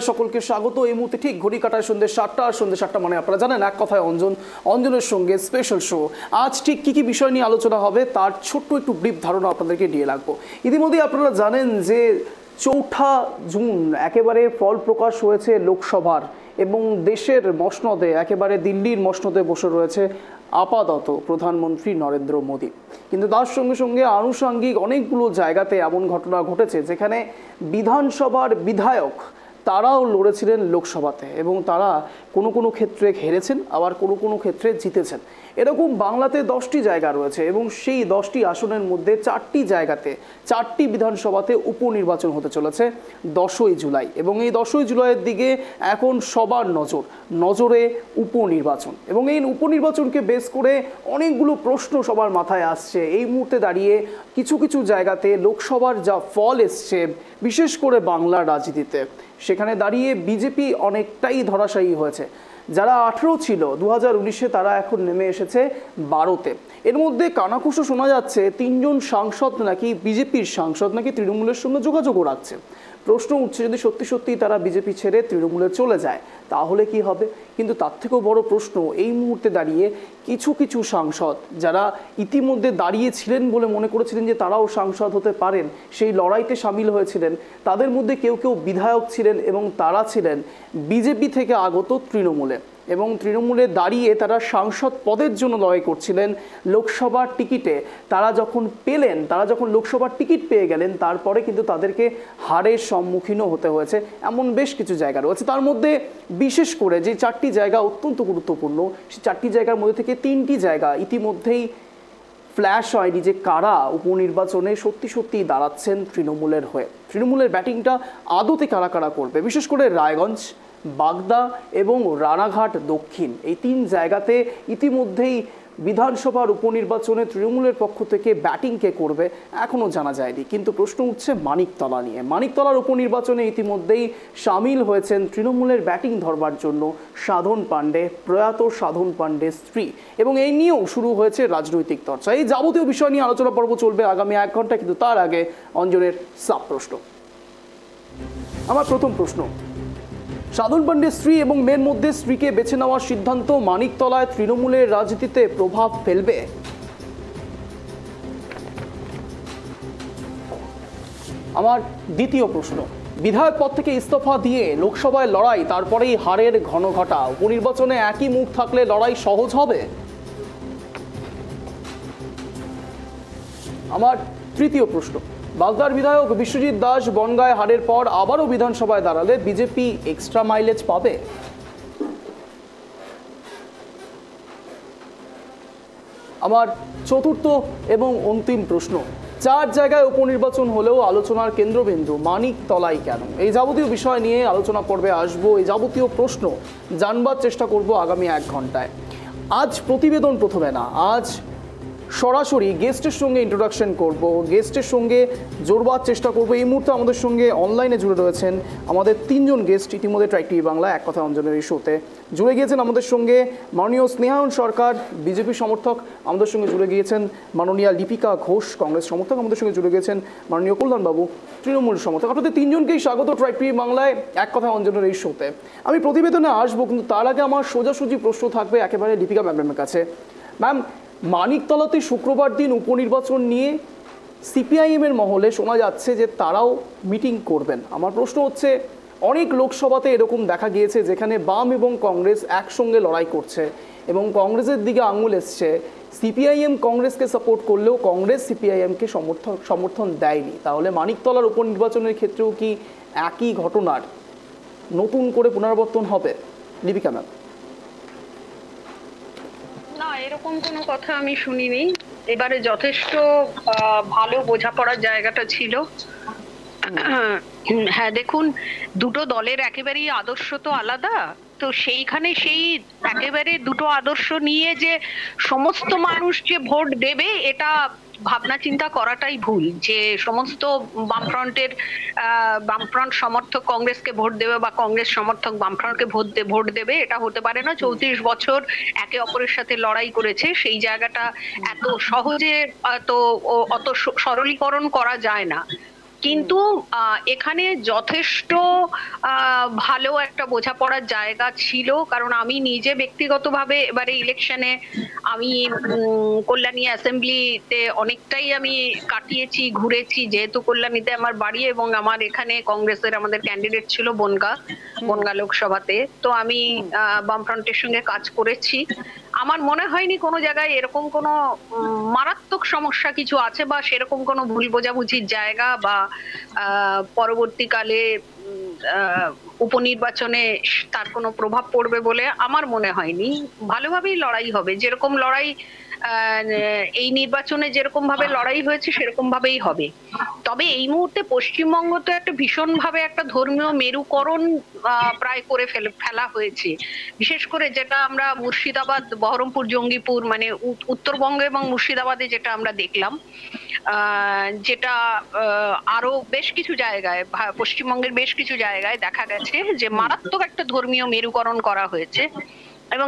সকলকে স্বাগত। এই মুহূর্তে ঠিক ঘড়ি কাটায় সন্ধ্যে 7টা, আর সন্ধ্যে 7টা মানে আপনারা জানেন এক কথায় অঞ্জনের সঙ্গে স্পেশাল শো। আজ ঠিক কী কী বিষয় নিয়ে আলোচনা হবে তার ছোট্ট একটু ব্রিফ ধারণা আপনাদেরকে দিয়ে রাখবো। ইতিমধ্যে আপনারা জানেন যে 4 জুন একেবারে ফল প্রকাশ হয়েছে লোকসভার, এবং দেশের মসনদে একেবারে দিল্লির মসনদে বসে রয়েছে আপাতত প্রধানমন্ত্রী নরেন্দ্র মোদী। কিন্তু তার সঙ্গে সঙ্গে আনুষঙ্গিক অনেকগুলো জায়গাতে এমন ঘটনা ঘটেছে যেখানে বিধানসভার বিধায়ক তারাও লড়েছিলেন লোকসভাতে, এবং তারা কোনো কোনো ক্ষেত্রে হেরেছেন, আবার কোনো কোনো ক্ষেত্রে জিতেছেন। এরকম বাংলাতে 10টি জায়গা রয়েছে, এবং সেই 10টি আসনের মধ্যে 4টি জায়গাতে 4টি বিধানসভাতে উপনির্বাচন হতে চলেছে 10ই জুলাই। এবং এই 10ই জুলাইয়ের দিকে এখন সবার নজরে উপনির্বাচন, এবং এই উপনির্বাচনকে বেস করে অনেকগুলো প্রশ্ন সবার মাথায় আসছে। এই মুহূর্তে দাঁড়িয়ে কিছু কিছু জায়গাতে লোকসভার যা ফল এসছে, বিশেষ করে বাংলার রাজনীতিতে, সেখানে দাঁড়িয়ে বিজেপি অনেকটাই ধরাশায়ী হয়েছে। যারা 18 ছিল 2019-এ, তারা এখন নেমে এসেছে 12-তে। এর মধ্যে কানাঘুষো শোনা যাচ্ছে 3 জন সাংসদ নাকি বিজেপির সাংসদ নাকি তৃণমূলের সঙ্গে যোগাযোগও রাখছে। প্রশ্ন উঠছে, যদি সত্যি সত্যি তারা বিজেপি ছেড়ে তৃণমূলে চলে যায় তাহলে কি হবে? কিন্তু তার থেকেও বড় প্রশ্ন, এই মুহূর্তে দাঁড়িয়ে কিছু কিছু সাংসদ যারা ইতিমধ্যে দাঁড়িয়েছিলেন বলে মনে করেছিলেন যে তারাও সাংসদ হতে পারেন, সেই লড়াইতে সামিল হয়েছিলেন, তাদের মধ্যে কেউ কেউ বিধায়ক ছিলেন, এবং তারা ছিলেন বিজেপি থেকে আগত তৃণমূলে, এবং তৃণমূলে দাঁড়িয়ে তারা সাংসদ পদের জন্য লড়াই করছিলেন লোকসভার টিকিটে। তারা যখন লোকসভার টিকিট পেয়ে গেলেন, তারপরে কিন্তু তাদেরকে হারের সম্মুখীনও হতে হয়েছে। এমন বেশ কিছু জায়গা রয়েছে, তার মধ্যে বিশেষ করে যে 4টি জায়গা অত্যন্ত গুরুত্বপূর্ণ, সেই 4টি জায়গার মধ্যে থেকে 3টি জায়গা ইতিমধ্যেই ফ্ল্যাশ হয়নি যে কারা উপনির্বাচনে সত্যি সত্যি দাঁড়াচ্ছেন তৃণমূলের হয়ে। তৃণমূলের ব্যাটিংটা আদতে কারা কারা করবে, বিশেষ করে রায়গঞ্জ, বাগদা এবং রানাঘাট দক্ষিণ, এই 3 জায়গাতে ইতিমধ্যেই বিধানসভার উপনির্বাচনে তৃণমূলের পক্ষ থেকে ব্যাটিং কে করবে এখনও জানা যায়নি। কিন্তু প্রশ্ন উঠছে মানিকতলা নিয়ে। মানিকতলার উপনির্বাচনে ইতিমধ্যেই সামিল হয়েছেন তৃণমূলের ব্যাটিং ধরবার জন্য সাধন পাণ্ডে, প্রয়াত সাধন পাণ্ডের স্ত্রী, এবং এই নিয়েও শুরু হয়েছে রাজনৈতিক চর্চা। এই যাবতীয় বিষয় নিয়ে আলোচনা পর্ব চলবে আগামী 1 ঘন্টা। কিন্তু তার আগে অঞ্জনের সাব প্রশ্ন। আমার প্রথম প্রশ্ন, সাধন পাণ্ডের স্ত্রী এবং মেয়ের মধ্যে স্ত্রীকে বেছে নেওয়ার সিদ্ধান্ত মানিকতলায় তৃণমূলের রাজনীতিতে প্রভাব ফেলবে? আমার দ্বিতীয় প্রশ্ন, বিধায়ক পদ থেকে ইস্তফা দিয়ে লোকসভায় লড়াই, তারপরেই হারের ঘনঘটা, উপনির্বাচনে একই মুখ থাকলে লড়াই সহজ হবে? আমার তৃতীয় প্রশ্ন, বাগদার বিধায়ক বিশ্বজিৎ দাস বনগাঁয় হারের পর আবারও বিধানসভায় দাঁড়ালে বিজেপি এক্সট্রা মাইলেজ পাবে? আমার চতুর্থ এবং অন্তিম প্রশ্ন, 4 জায়গায় উপনির্বাচন হলেও আলোচনার কেন্দ্রবিন্দু মানিকতলাই কেন? এই যাবতীয় বিষয় নিয়ে আলোচনা পর্বে আসবো, এই যাবতীয় প্রশ্ন জানবার চেষ্টা করব আগামী 1 ঘন্টায়। আজ প্রতিবেদন প্রথমে না, আজ সরাসরি গেস্টের সঙ্গে ইন্ট্রোডাকশন করব, গেস্টের সঙ্গে জোড়বার চেষ্টা করব। এই মুহূর্তে আমাদের সঙ্গে অনলাইনে জুড়ে রয়েছেন আমাদের 3 জন গেস্ট। ইতিমধ্যে ট্রাইক টিভি বাংলা এক কথা অঞ্জনের এই শোতে জুড়ে গিয়েছেন আমাদের সঙ্গে মাননীয় স্নেহায়ন সরকার, বিজেপি সমর্থক। আমাদের সঙ্গে জুড়ে গিয়েছেন মাননীয়া লিপিকা ঘোষ, কংগ্রেস সমর্থক। আমাদের সঙ্গে জুড়ে গিয়েছেন মাননীয় কল্যাণবাবু, তৃণমূল সমর্থক। আপনাদের 3 জনকেই স্বাগত ট্রাইক টিভি বাংলায় এক কথা অঞ্জনের এই শোতে। আমি প্রতিবেদনে আসবো, কিন্তু তার আগে আমার সোজাসুজি প্রশ্ন থাকবে একেবারে লিপিকা ম্যামের কাছে। ম্যাম, মানিকতলাতে শুক্রবার দিন উপনির্বাচন নিয়ে সিপিআইএমের মহলে শোনা যাচ্ছে যে তারাও মিটিং করবেন। আমার প্রশ্ন হচ্ছে, অনেক লোকসভাতে এরকম দেখা গিয়েছে যেখানে বাম এবং কংগ্রেস একসঙ্গে লড়াই করছে, এবং কংগ্রেসের দিকে আঙুল এসছে। সিপিআইএম কংগ্রেসকে সাপোর্ট করলেও কংগ্রেস সিপিআইএমকে সমর্থন দেয়নি। তাহলে মানিকতলার উপনির্বাচনের ক্ষেত্রেও কি একই ঘটনার নতুন করে পুনরাবর্তন হবে? লিপিকা ম্যাম। না, এরকম কোনো কথা আমি শুনিনি। এবারে যথেষ্ট ভালো বোঝাপড়ার জায়গাটা ছিল। হ্যাঁ, দেখুন, দুটো দলের একেবারেই আদর্শ তো আলাদা, তো সেইখানে সেই একেবারে দুটো আদর্শ নিয়ে যে সমস্ত মানুষ যে ভোট দেবে, এটা ভাবনা চিন্তা করাটাই ভুল। যে সমস্ত বামফ্রন্ট সমর্থক কংগ্রেসকে ভোট দেবে বা কংগ্রেস সমর্থক বামফ্রন্টকে ভোট দেবে, এটা হতে পারে না। 34 বছর একে অপরের সাথে লড়াই করেছে, সেই জায়গাটা এত সহজে অত সরলীকরণ করা যায় না। কিন্তু এখানে যথেষ্ট ভালো একটা বোঝাপড়ার জায়গা ছিল, কারণ আমি নিজে ব্যক্তিগতভাবে এবারে ইলেকশনে আমি কল্যাণী অ্যাসেম্বলিতে অনেকটাই আমি কাটিয়েছি, ঘুরেছি, যেহেতু কল্যাণীতে আমার বাড়ি এবং আমার এখানে কংগ্রেসের আমাদের ক্যান্ডিডেট ছিল বনগা লোকসভাতে, তো আমি বামফ্রন্টের সঙ্গে কাজ করেছি। আমার মনে হয়নি কোনো জায়গায় এরকম কোনো মারাত্মক সমস্যা কিছু আছে বা সেরকম কোনো ভুল বোঝাবুঝির জায়গা বা পরবর্তীকালে উপনির্বাচনে তার কোনো প্রভাব পড়বে বলে আমার মনে হয়নি। ভালোভাবেই লড়াই হবে, যেরকম লড়াই এই নির্বাচনে যেরকম ভাবে লড়াই হয়েছে সেরকম ভাবেই হবে। তবে এই মুহূর্তে পশ্চিমবঙ্গ তো একটা ভীষণ ভাবে একটা ধর্মীয় মেরুকরণ প্রায় করে ফেলা হয়েছে, বিশেষ করে যেটা আমরা মুর্শিদাবাদ, বহরমপুর, জঙ্গিপুর, মানে উত্তরবঙ্গ এবং মুর্শিদাবাদে যেটা আমরা দেখলাম, যেটা আরো বেশ কিছু জায়গায়, পশ্চিমবঙ্গের বেশ কিছু জায়গায় দেখা গেছে যে মারাত্মক একটা ধর্মীয় মেরুকরণ করা হয়েছে, এবং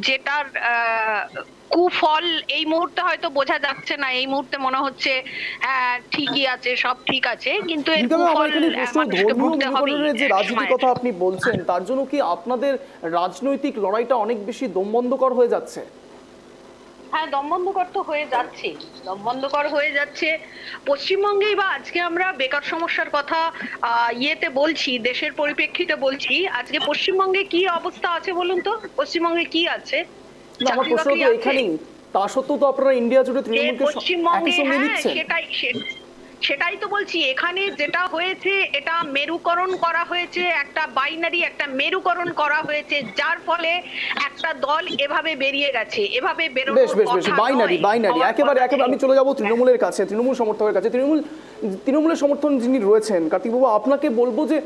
যেটার কুফল এই মুহূর্তে হয়তো বোঝা যাচ্ছে না। এই মুহূর্তে মনে হচ্ছে ঠিকই আছে, সব ঠিক আছে, কিন্তু এর কুফল মানুষকে ভুগতে হবে। যে রাজনীতির কথা আপনি বলছেন, তার জন্য কি আপনাদের রাজনৈতিক লড়াইটা অনেক বেশি দমবন্ধকর হয়ে যাচ্ছে? হ্যাঁ, দমবন্ধকর তো হয়ে যাচ্ছে, দমবন্ধকর হয়ে যাচ্ছে পশ্চিমবঙ্গেই। বা আজকে আমরা বেকার সমস্যার কথা ইয়েতে বলছি, দেশের পরিপ্রেক্ষিতে বলছি, আজকে পশ্চিমবঙ্গে কি অবস্থা আছে বলুন তো? পশ্চিমবঙ্গে কি আছে? আমার প্রশ্ন তো এখানেই, তা সত্ত্বেও তো আপনারা ইন্ডিয়া জুড়ে তৃণমূলকে একই সঙ্গে নিচ্ছেন। সেটাই তো বলছি, এখানে যেটা হয়েছে এটা মেরুকরণ করা হয়েছে, একটা বাইনারি, একটা মেরুকরণ করা হয়েছে, যার ফলে একটা দল এভাবে বেরিয়ে গেছে, এভাবে বেশ বেশ বেশ বাইনারি একেবারে আমি চলে যাব তৃণমূলের কাছে, তৃণমূল সমর্থকের কাছে। তৃণমূলের সমর্থন যিনি রয়েছেন, কার্তিকবাবু, আপনাকে বলবো যে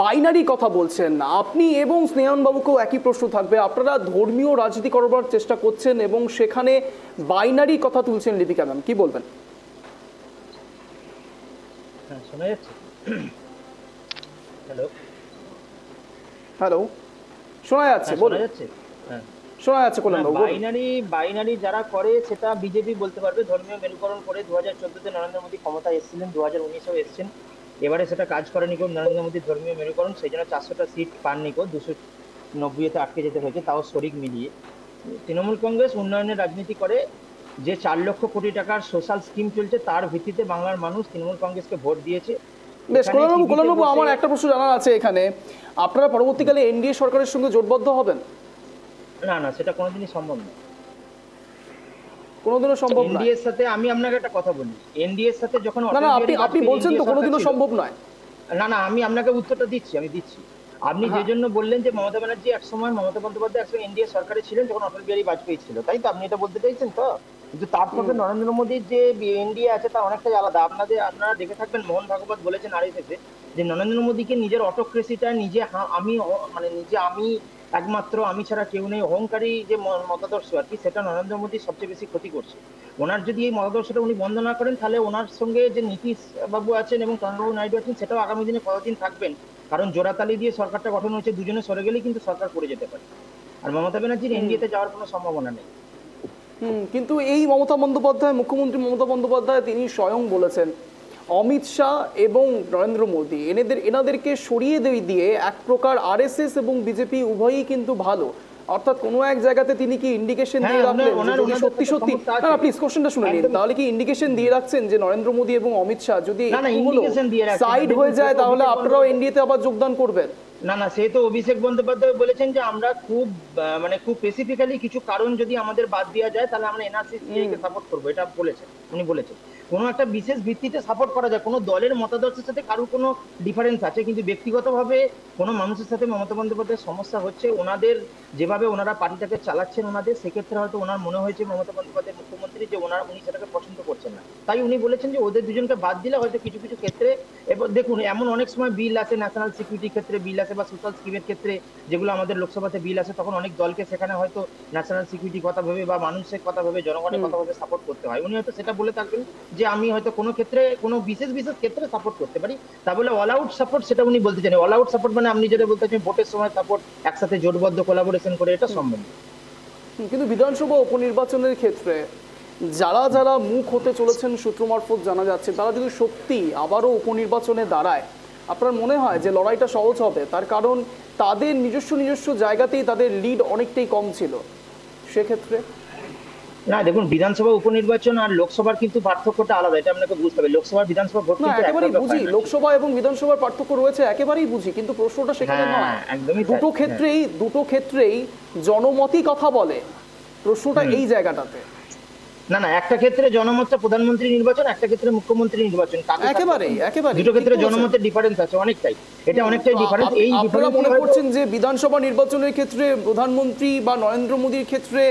বাইনারি কথা বলছেন আপনি এবং স্নেহান বাবুকেও একই প্রশ্ন থাকবে। আপনারা ধর্মীয় রাজনীতি করবার চেষ্টা করছেন এবং সেখানে বাইনারি কথা তুলছেন। লিপিকা ম্যাম, কি বলবেন? শোনা যাচ্ছে? হ্যালো হ্যালো, শোনা যাচ্ছে, বলুন। হ্যাঁ, শোনা যাচ্ছে কল্যাণবাবু। বাইনারি যারা করে সেটা বিজেপি বলতে পারবে। ধর্মীয় মেরুকরণ করে 2014-তে নরেন্দ্র মোদী ক্ষমতায় এসেছিলেন, 2019-এও এসেছেন, এবারে সেটা কাজ করেনি কেউ। নরেন্দ্র মোদীর ধর্মীয় মেরুকরণ, সেই জন্য 400টা সিট পাননি কেউ, 290-তে আটকে যেতে হয়েছে, তাও শরিক মিলিয়ে। তৃণমূল কংগ্রেস উন্নয়নের রাজনীতি করে, যে 4 লক্ষ কোটি টাকার সোশ্যাল স্কিম চলছে তার ভিত্তিতে বাংলার মানুষ তৃণমূল কংগ্রেসকে ভোট দিয়েছে। বেশ, কল্যাণবাবু, আমার একটা প্রশ্ন জানার আছে এখানে, আপনারা পরবর্তীকালে এনডিএ সরকারের সঙ্গে জোটবদ্ধ হবেন? না, সেটা কোনোদিনই সম্ভব নয়, কোনোদিনও সম্ভব নয়। এনডিএর সাথে আমি আপনাকে একটা কথা বলি, এনডিএর সাথে যখন আপনি বলছেন তো কোনোদিনও সম্ভব নয়। না, আমি আপনাকে উত্তরটা দিচ্ছি, আপনি যে জন্য বললেন যে মমতা ব্যানার্জি একসময়, মমতা বন্দ্যোপাধ্যায় একসময় এনডিএ সরকারে ছিলেন যখন অটল বিহারী বাজপেয়ী ছিল, তাই তো? আপনি এটা বলতে চাইছেন তো? কিন্তু তার সঙ্গে নরেন্দ্র মোদীর যে এনডিএ আছে তা অনেকটাই আলাদা। আপনারা দেখে থাকবেন, মোহন ভাগবত বলেছেন আরএসএসে যে নরেন্দ্র মোদীকে নিজের অটোক্রেসিটা, আমি একমাত্র, আমি ছাড়া কেউ নেই, অহংকারী যে মতাদর্শ আর কি, সেটা নরেন্দ্র মোদী সবচেয়ে বেশি ক্ষতি করছে। ওনার যদি এই মতাদর্শটা উনি বন্ধ না করেন, তাহলে ওনার সঙ্গে যে নীতিশ বাবু আছেন এবং চন্দ্রবাবু নাইডু আছেন, সেটাও আগামী দিনে কতদিন থাকবেন, কারণ জোড়াতালি দিয়ে সরকারটা গঠন হয়েছে, দুজনে সরে গেলেই কিন্তু সরকার পড়ে যেতে পারে। আর মমতা ব্যানার্জির এনডিএতে যাওয়ার কোনো সম্ভাবনা নেই। কিন্তু এই মুখ্যমন্ত্রী মমতা বন্দ্যোপাধ্যায় তিনি স্বয়ং বলেছেন অমিত শাহ এবং নরেন্দ্র মোদী এনাদেরকে সরিয়ে দিয়ে এক প্রকার আরএসএস এবং বিজেপি উভয়ই কিন্তু ভালো, অর্থাৎ কোনো এক জায়গাতে তিনি কি ইন্ডিকেশন দিয়ে রাখলেন যদি সত্যি না, প্লিজ কোশ্চেনটা শুনে নিন, তাহলে কি ইন্ডিকেশন দিয়ে রাখছেন যে নরেন্দ্র মোদী এবং অমিত শাহ যদি সাইড হয়ে যায় তাহলে আপনারাও এনডিএতে আবার যোগদান করবেন? না, সে তো অভিষেক বন্দ্যোপাধ্যায় বলেছেন যে আমরা খুব স্পেসিফিক্যালি কিছু কারণ যদি আমাদের বাদ দেওয়া যায় তাহলে আমরা এনআরসি কে সাপোর্ট করবো, এটা উনি বলেছেন। কোনো একটা বিশেষ ভিত্তিতে সাপোর্ট করা যায়, কোনো দলের মতাদর্শের সাথে কারোর কোনো ডিফারেন্স আছে, কিন্তু ব্যক্তিগতভাবে কোনো মানুষের সাথে মমতা বন্দ্যোপাধ্যায়ের সমস্যা হচ্ছে, ওনাদের যেভাবে ওনারা পার্টিটাকে চালাচ্ছেন ওনাদের, সেক্ষেত্রে হয়তো ওনার মনে হয়েছে মমতা বন্দ্যোপাধ্যায় মুখ্যমন্ত্রী যে উনি সেটাকে পছন্দ করছেন না, তাই উনি বলেছেন যে ওদের দুজনকে বাদ দিলে হয়তো কিছু কিছু ক্ষেত্রে, এবার দেখুন এমন অনেক সময় বিল আসে, ন্যাশনাল সিকিউরিটির ক্ষেত্রে বিল আসে বা সোশ্যাল স্কিমের ক্ষেত্রে যেগুলো আমাদের লোকসভাতে বিল আসে, তখন অনেক দলকে সেখানে হয়তো ন্যাশনাল সিকিউরিটির কথা ভেবে বা মানুষের কথা ভেবে, জনগণের কথা ভেবে সাপোর্ট করতে হয়। উনি হয়তো সেটা বলে থাকবেন যে আমি হয়তো কোনো ক্ষেত্রে, কোনো বিশেষ ক্ষেত্রে সাপোর্ট করতে পারি, তা বলে অল আউট সাপোর্ট সেটা উনি বলতে চান। অল আউট সাপোর্ট মানে আপনি যেটা বলতে চান ভোটের সময় সাপোর্ট, একসাথে জোটবদ্ধ কোলাবোরেশন করে, এটা সম্ভব। কিন্তু বিধানসভা উপনির্বাচনের ক্ষেত্রে যারা যারা মুখ হতে চলেছেন সূত্র মারফত জানা যাচ্ছে, তারা যদি সত্যি আবারও উপনির্বাচনে দাঁড়ায়, আপনার মনে হয় যে লড়াইটা সহজ হবে? তার কারণ তাদের নিজস্ব জায়গাতেই তাদের লিড অনেকটাই কম ছিল। সেক্ষেত্রে না দেখুন, বিধানসভা উপনির্বাচন আর লোকসভার কিন্তু পার্থক্যটা আলাদা, এটা আপনাকে বুঝতে হবে। লোকসভা বিধানসভা ভোট না, কিন্তু একেবারেই একটা বুঝি, ব্যাপার। লোকসভা এবং বিধানসভার পার্থক্য রয়েছে, একেবারেই বুঝি, কিন্তু প্রশ্নটা সেখানে হ্যাঁ, নয়। একদমই তাই। দুটো ক্ষেত্রেই জনমতই কথা বলে, প্রশ্নটা এই জায়গাটাতে। না না, একটা ক্ষেত্রে জনমতটা প্রধানমন্ত্রী নির্বাচন, একটা ক্ষেত্রে মুখ্যমন্ত্রী নির্বাচন। একেবারেই দুটো ক্ষেত্রে জনমতের ডিফারেন্স আছে অনেকটাই, এটা অনেকটাই ডিফারেন্স। এই আপনারা মনে করছেন যে বিধানসভা নির্বাচনের ক্ষেত্রে প্রধানমন্ত্রী বা নরেন্দ্র মোদীর ক্ষেত্রে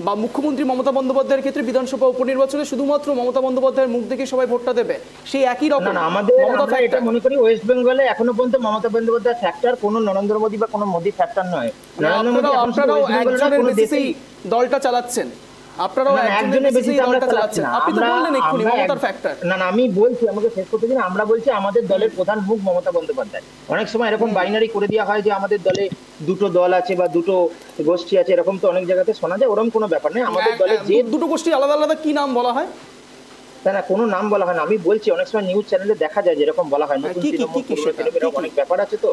বা মুখ্যমন্ত্রী মমতা বন্দ্যোপাধ্যায়ের ক্ষেত্রে বিধানসভা উপনির্বাচনে শুধুমাত্র মমতা বন্দ্যোপাধ্যায়ের মুখ দেখে সবাই ভোটটা দেবে, সেই একই রকম? না, আমরা এটা মনে করি ওয়েস্ট বেঙ্গলে এখনো পর্যন্ত মমতা বন্দ্যোপাধ্যায় ফ্যাক্টর, কোনো নরেন্দ্র মোদী বা কোনো মোদী ফ্যাক্টর নয়। আপনারাও একজনের বেসিসেই দলটা চালাচ্ছেন, আপনারাও একজনের বেসিসেই দলটা চালাচ্ছেন। আপনি তো বললেন এক্ষুনি মমতার ফ্যাক্টর। না না, আমি বলছি, আমাকে শেষ করতে দিন। আমরা বলছি আমাদের দলের প্রধান মুখ মমতা বন্দ্যোপাধ্যায়। অনেক সময় এরকম বাইনারি করে দেওয়া হয় যে আমাদের দলে দুটো দল আছে বা দুটো গোষ্ঠী আছে, এরকম তো অনেক জায়গাতে শোনা যায়। ওরকম কোনো ব্যাপার নেই। আমাদের দলে যে দুটো গোষ্ঠী আলাদা আলাদা কি নাম বলা হয়? না, কোনো নাম বলা হয় না। আমি বলছি অনেক সময় নিউজ চ্যানেলে দেখা যায় যেরকম বলা হয় নতুন তৃণমূল, এরকম অনেক ব্যাপার আছে। তো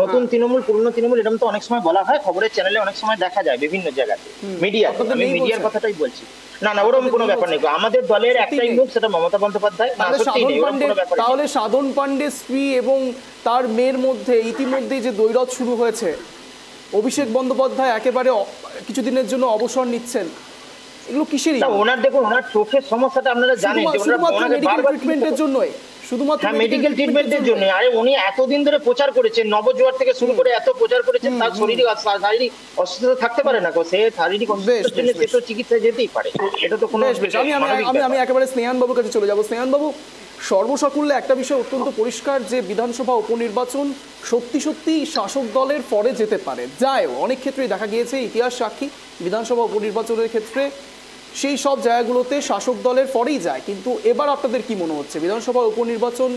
নতুন তৃণমূল, পুরনো তৃণমূল, এরকম তো অনেক সময় বলা হয়, খবরের চ্যানেলে অনেক সময় দেখা যায় বিভিন্ন জায়গাতে, মিডিয়া। আমি মিডিয়ার কথাটাই বলছি। না না, ওরকম কোনো ব্যাপার নেই। আমাদের দলের একটাই মুখ, সেটা মমতা বন্দ্যোপাধ্যায়। তাহলে সাধন পান্ডের স্ত্রী এবং তার মেয়ের মধ্যে ইতিমধ্যে যে দ্বৈরথ শুরু হয়েছে, অভিষেক বন্দ্যোপাধ্যায় একেবারে কিছুদিনের জন্য অবসর নিচ্ছেন, এগুলো কিসের? ওনার দেখুন, ওনার চোখের সমস্যাটা আপনারা জানেন, শুধুমাত্র মেডিকেল ট্রিটমেন্টের জন্যই, শুধুমাত্র মেডিকেল ট্রিটমেন্টের জন্য। আরে উনি এতদিন ধরে প্রচার করেছেন, নবজোয়ার থেকে শুরু করে এত প্রচার করেছেন, তার শারীরিক অসুস্থতা থাকতে পারে না? সে শারীরিক অসুস্থতার জন্য সে তো চিকিৎসায় যেতেই পারে, এটা তো কোনো। আমি একেবারে স্নেহান বাবুর কাছে চলে যাবো। স্নেহান বাবু, সর্বসাকুল্যে একটা বিষয় অত্যন্ত পরিষ্কার যে বিধানসভা উপনির্বাচন সত্যি শাসক দলের পরে যেতে পারে, যায়ও অনেক ক্ষেত্রেই দেখা গিয়েছে, ইতিহাস সাক্ষী। বিধানসভা উপনির্বাচনের ক্ষেত্রে সেই সব জায়গাগুলোতে শাসক দলের পরেই যায়। কিন্তু এবার আপনাদের কি মনে হচ্ছে, বিধানসভা উপনির্বাচন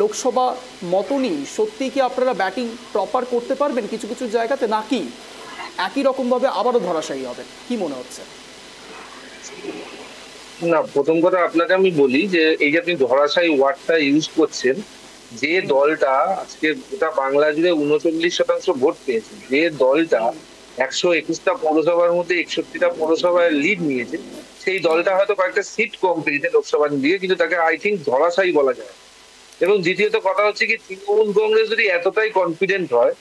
লোকসভা মতনই সত্যি কি আপনারা ব্যাটিং প্রপার করতে পারবেন কিছু কিছু জায়গাতে, নাকি একই রকমভাবে আবারও ধরাশায়ী হবে? কি মনে হচ্ছে? না, প্রথম কথা আপনাকে আমি বলি যে এই যে আপনি ধরাশায়ী ওয়ার্ডটা ইউজ করছেন, যে দলটা আজকে গোটা বাংলা জুড়ে 39% ভোট পেয়েছে, যে দলটা 121টা পৌরসভার মধ্যে 61টা পৌরসভায় লিড নিয়েছে, সেই দলটা হয়তো কয়েকটা সিট কম পেয়েছে লোকসভার দিকে, কিন্তু তাকে আই থিঙ্ক ধরাশায়ী বলা যায়। এবং দ্বিতীয়ত কথা হচ্ছে কি, তৃণমূল কংগ্রেস যদি এতটাই কনফিডেন্ট হয়,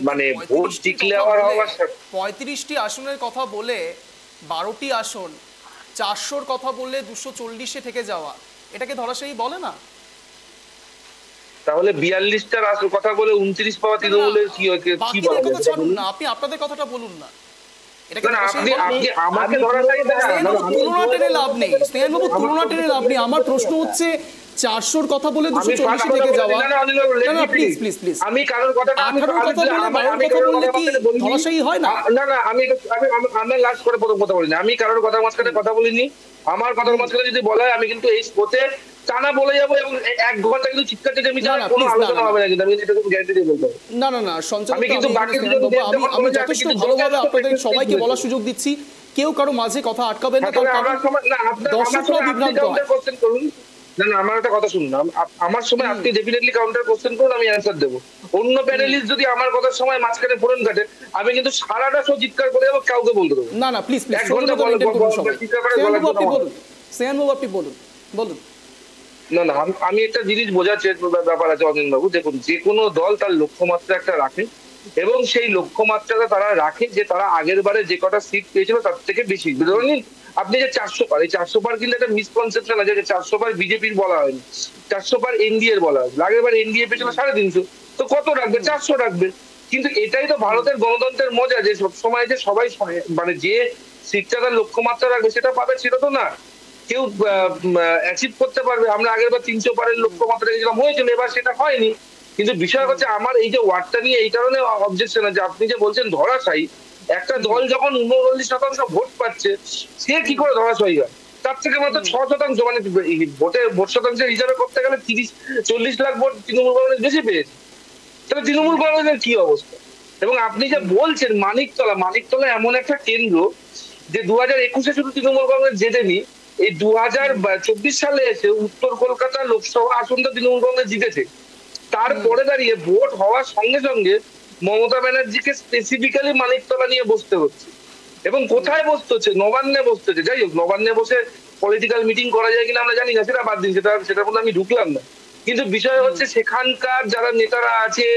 মানে ভোট ডিক্লেয়ার হওয়ার 35টি আসনের কথা বলে 12টি আসন 400-র কথা বললে 240-এ থেকে যাওয়া, এটাকে ধরাশায়ী বলে না? তাহলে 42টার আসল কথা বলে 29 পাওয়া তৃণমূলের কি বলা যায়? ছাড়ুন না, আপনি আপনাদের কথাটা বলুন না। আমার প্রশ্ন হচ্ছে 400-র কথা বলে 240 থেকে যাওয়া। প্লিজ প্লিজ প্লিজ, আমি কারোর কথা 18-র কথা বললে কি ধরাশায়ী হয় না? না না, আমি লাস্ট করে প্রথম কথা বলিনি, আমি কারোর কথা মাঝখানে কথা বলিনি। আমার কথার মাঝখানে যদি বলা হয়, আমি কিন্তু এই স্পোর্টে টানা বলে যাবো এবং 1 ঘন্টা কিন্তু চিৎকার চেঁচামেচি কোনো আলোচনা হবে না, কিন্তু আমি এটা খুব গ্যারান্টি দিয়ে বলতে পারি। না না না, আমি কিন্তু আমি যথেষ্ট ভালোভাবে আপনাদের সবাইকে বলার সুযোগ দিচ্ছি, কেউ কারো মাঝে কথা আটকাবেন না, দর্শকরাও বিভ্রান্ত হয়। না না, আমার একটা কথা শুনুন, আমার সময় আপনি ডেফিনেটলি কাউন্টার কোশ্চেন করুন, আমি অ্যান্সার দেবো। অন্য প্যানেলিস্ট যদি আমার কথার সময় মাঝখানে ফোরন কাটে, আমি কিন্তু সারাটা শো চিৎকার করে যাবো, কাউকে বলতে দেবো না। না প্লিজ প্লিজ, স্নেহান বাবু আপনি বলুন বলুন। না না, আমি একটা জিনিস বোঝার ব্যাপার আছে অঞ্জন বাবু। দেখুন, যে কোনো দল তার লক্ষ্যমাত্রা একটা রাখে, এবং সেই লক্ষ্যমাত্রাটা তারা রাখে যে তারা আগের বারে যে কটা সিট পেয়েছিল তার থেকে বেশি। ধরুন আপনি যে 400 পার, এই 400 পার কিন্তু একটা মিসকনসেপশন আছে যে 400 পার বিজেপির বলা হয়নি, 400 পার এনডিএর বলা হয়েছিল। আগের বার এনডিএ পেয়েছিল 350, তো কত রাখবে? 400 রাখবে। কিন্তু এটাই তো ভারতের গণতন্ত্রের মজা, যে সবসময় যে সবাই মানে যে সিটটা তার লক্ষ্যমাত্রা রাখবে সেটা পাবে, সেটা তো না। কেউ অ্যাচিভ করতে পারবে। আমরা আগের বার 300 পারের লক্ষ্যমাত্রা রেখেছিলাম, হয়েছিল, এবার সেটা হয়নি। কিন্তু বিষয় হচ্ছে আমার এই যে ওয়ার্ডটা নিয়ে এই কারণে অবজেকশন আছে, আপনি যে বলছেন ধরাশায়ী, একটা দল যখন 39% ভোট পাচ্ছে, সে কি করে ধরাশায়ী হয়? তার থেকে মাত্র 6%, মানে ভোট শতাংশের হিসাবে করতে গেলে 30-40 লাখ ভোট তৃণমূল কংগ্রেস বেশি পেয়েছে। তাহলে তৃণমূল কংগ্রেসের কি অবস্থা? এবং আপনি যে বলছেন মানিকতলা এমন একটা কেন্দ্র যে 2021-এ শুধু তৃণমূল কংগ্রেস জেতেনি, এই 2024 সালে এসে উত্তর কলকাতা লোকসভা আসনটা তৃণমূল কংগ্রেস জিতেছে। তারপরে দাঁড়িয়ে ভোট হওয়ার সঙ্গে সঙ্গে মমতা ব্যানার্জিকে স্পেসিফিক্যালি মানিকতলা নিয়ে বসতে হচ্ছে। এবং কোথায় বসতে হচ্ছে? নবান্নে বসতে হচ্ছে। যাই হোক, নবান্নে বসে পলিটিক্যাল মিটিং করা যায় কিনা আমরা জানি না, সেটা বাদ দিন, সেটার মধ্যে আমি ঢুকলাম না। কিন্তু বিষয় হচ্ছে সেখানকার যারা নেতারা আছে,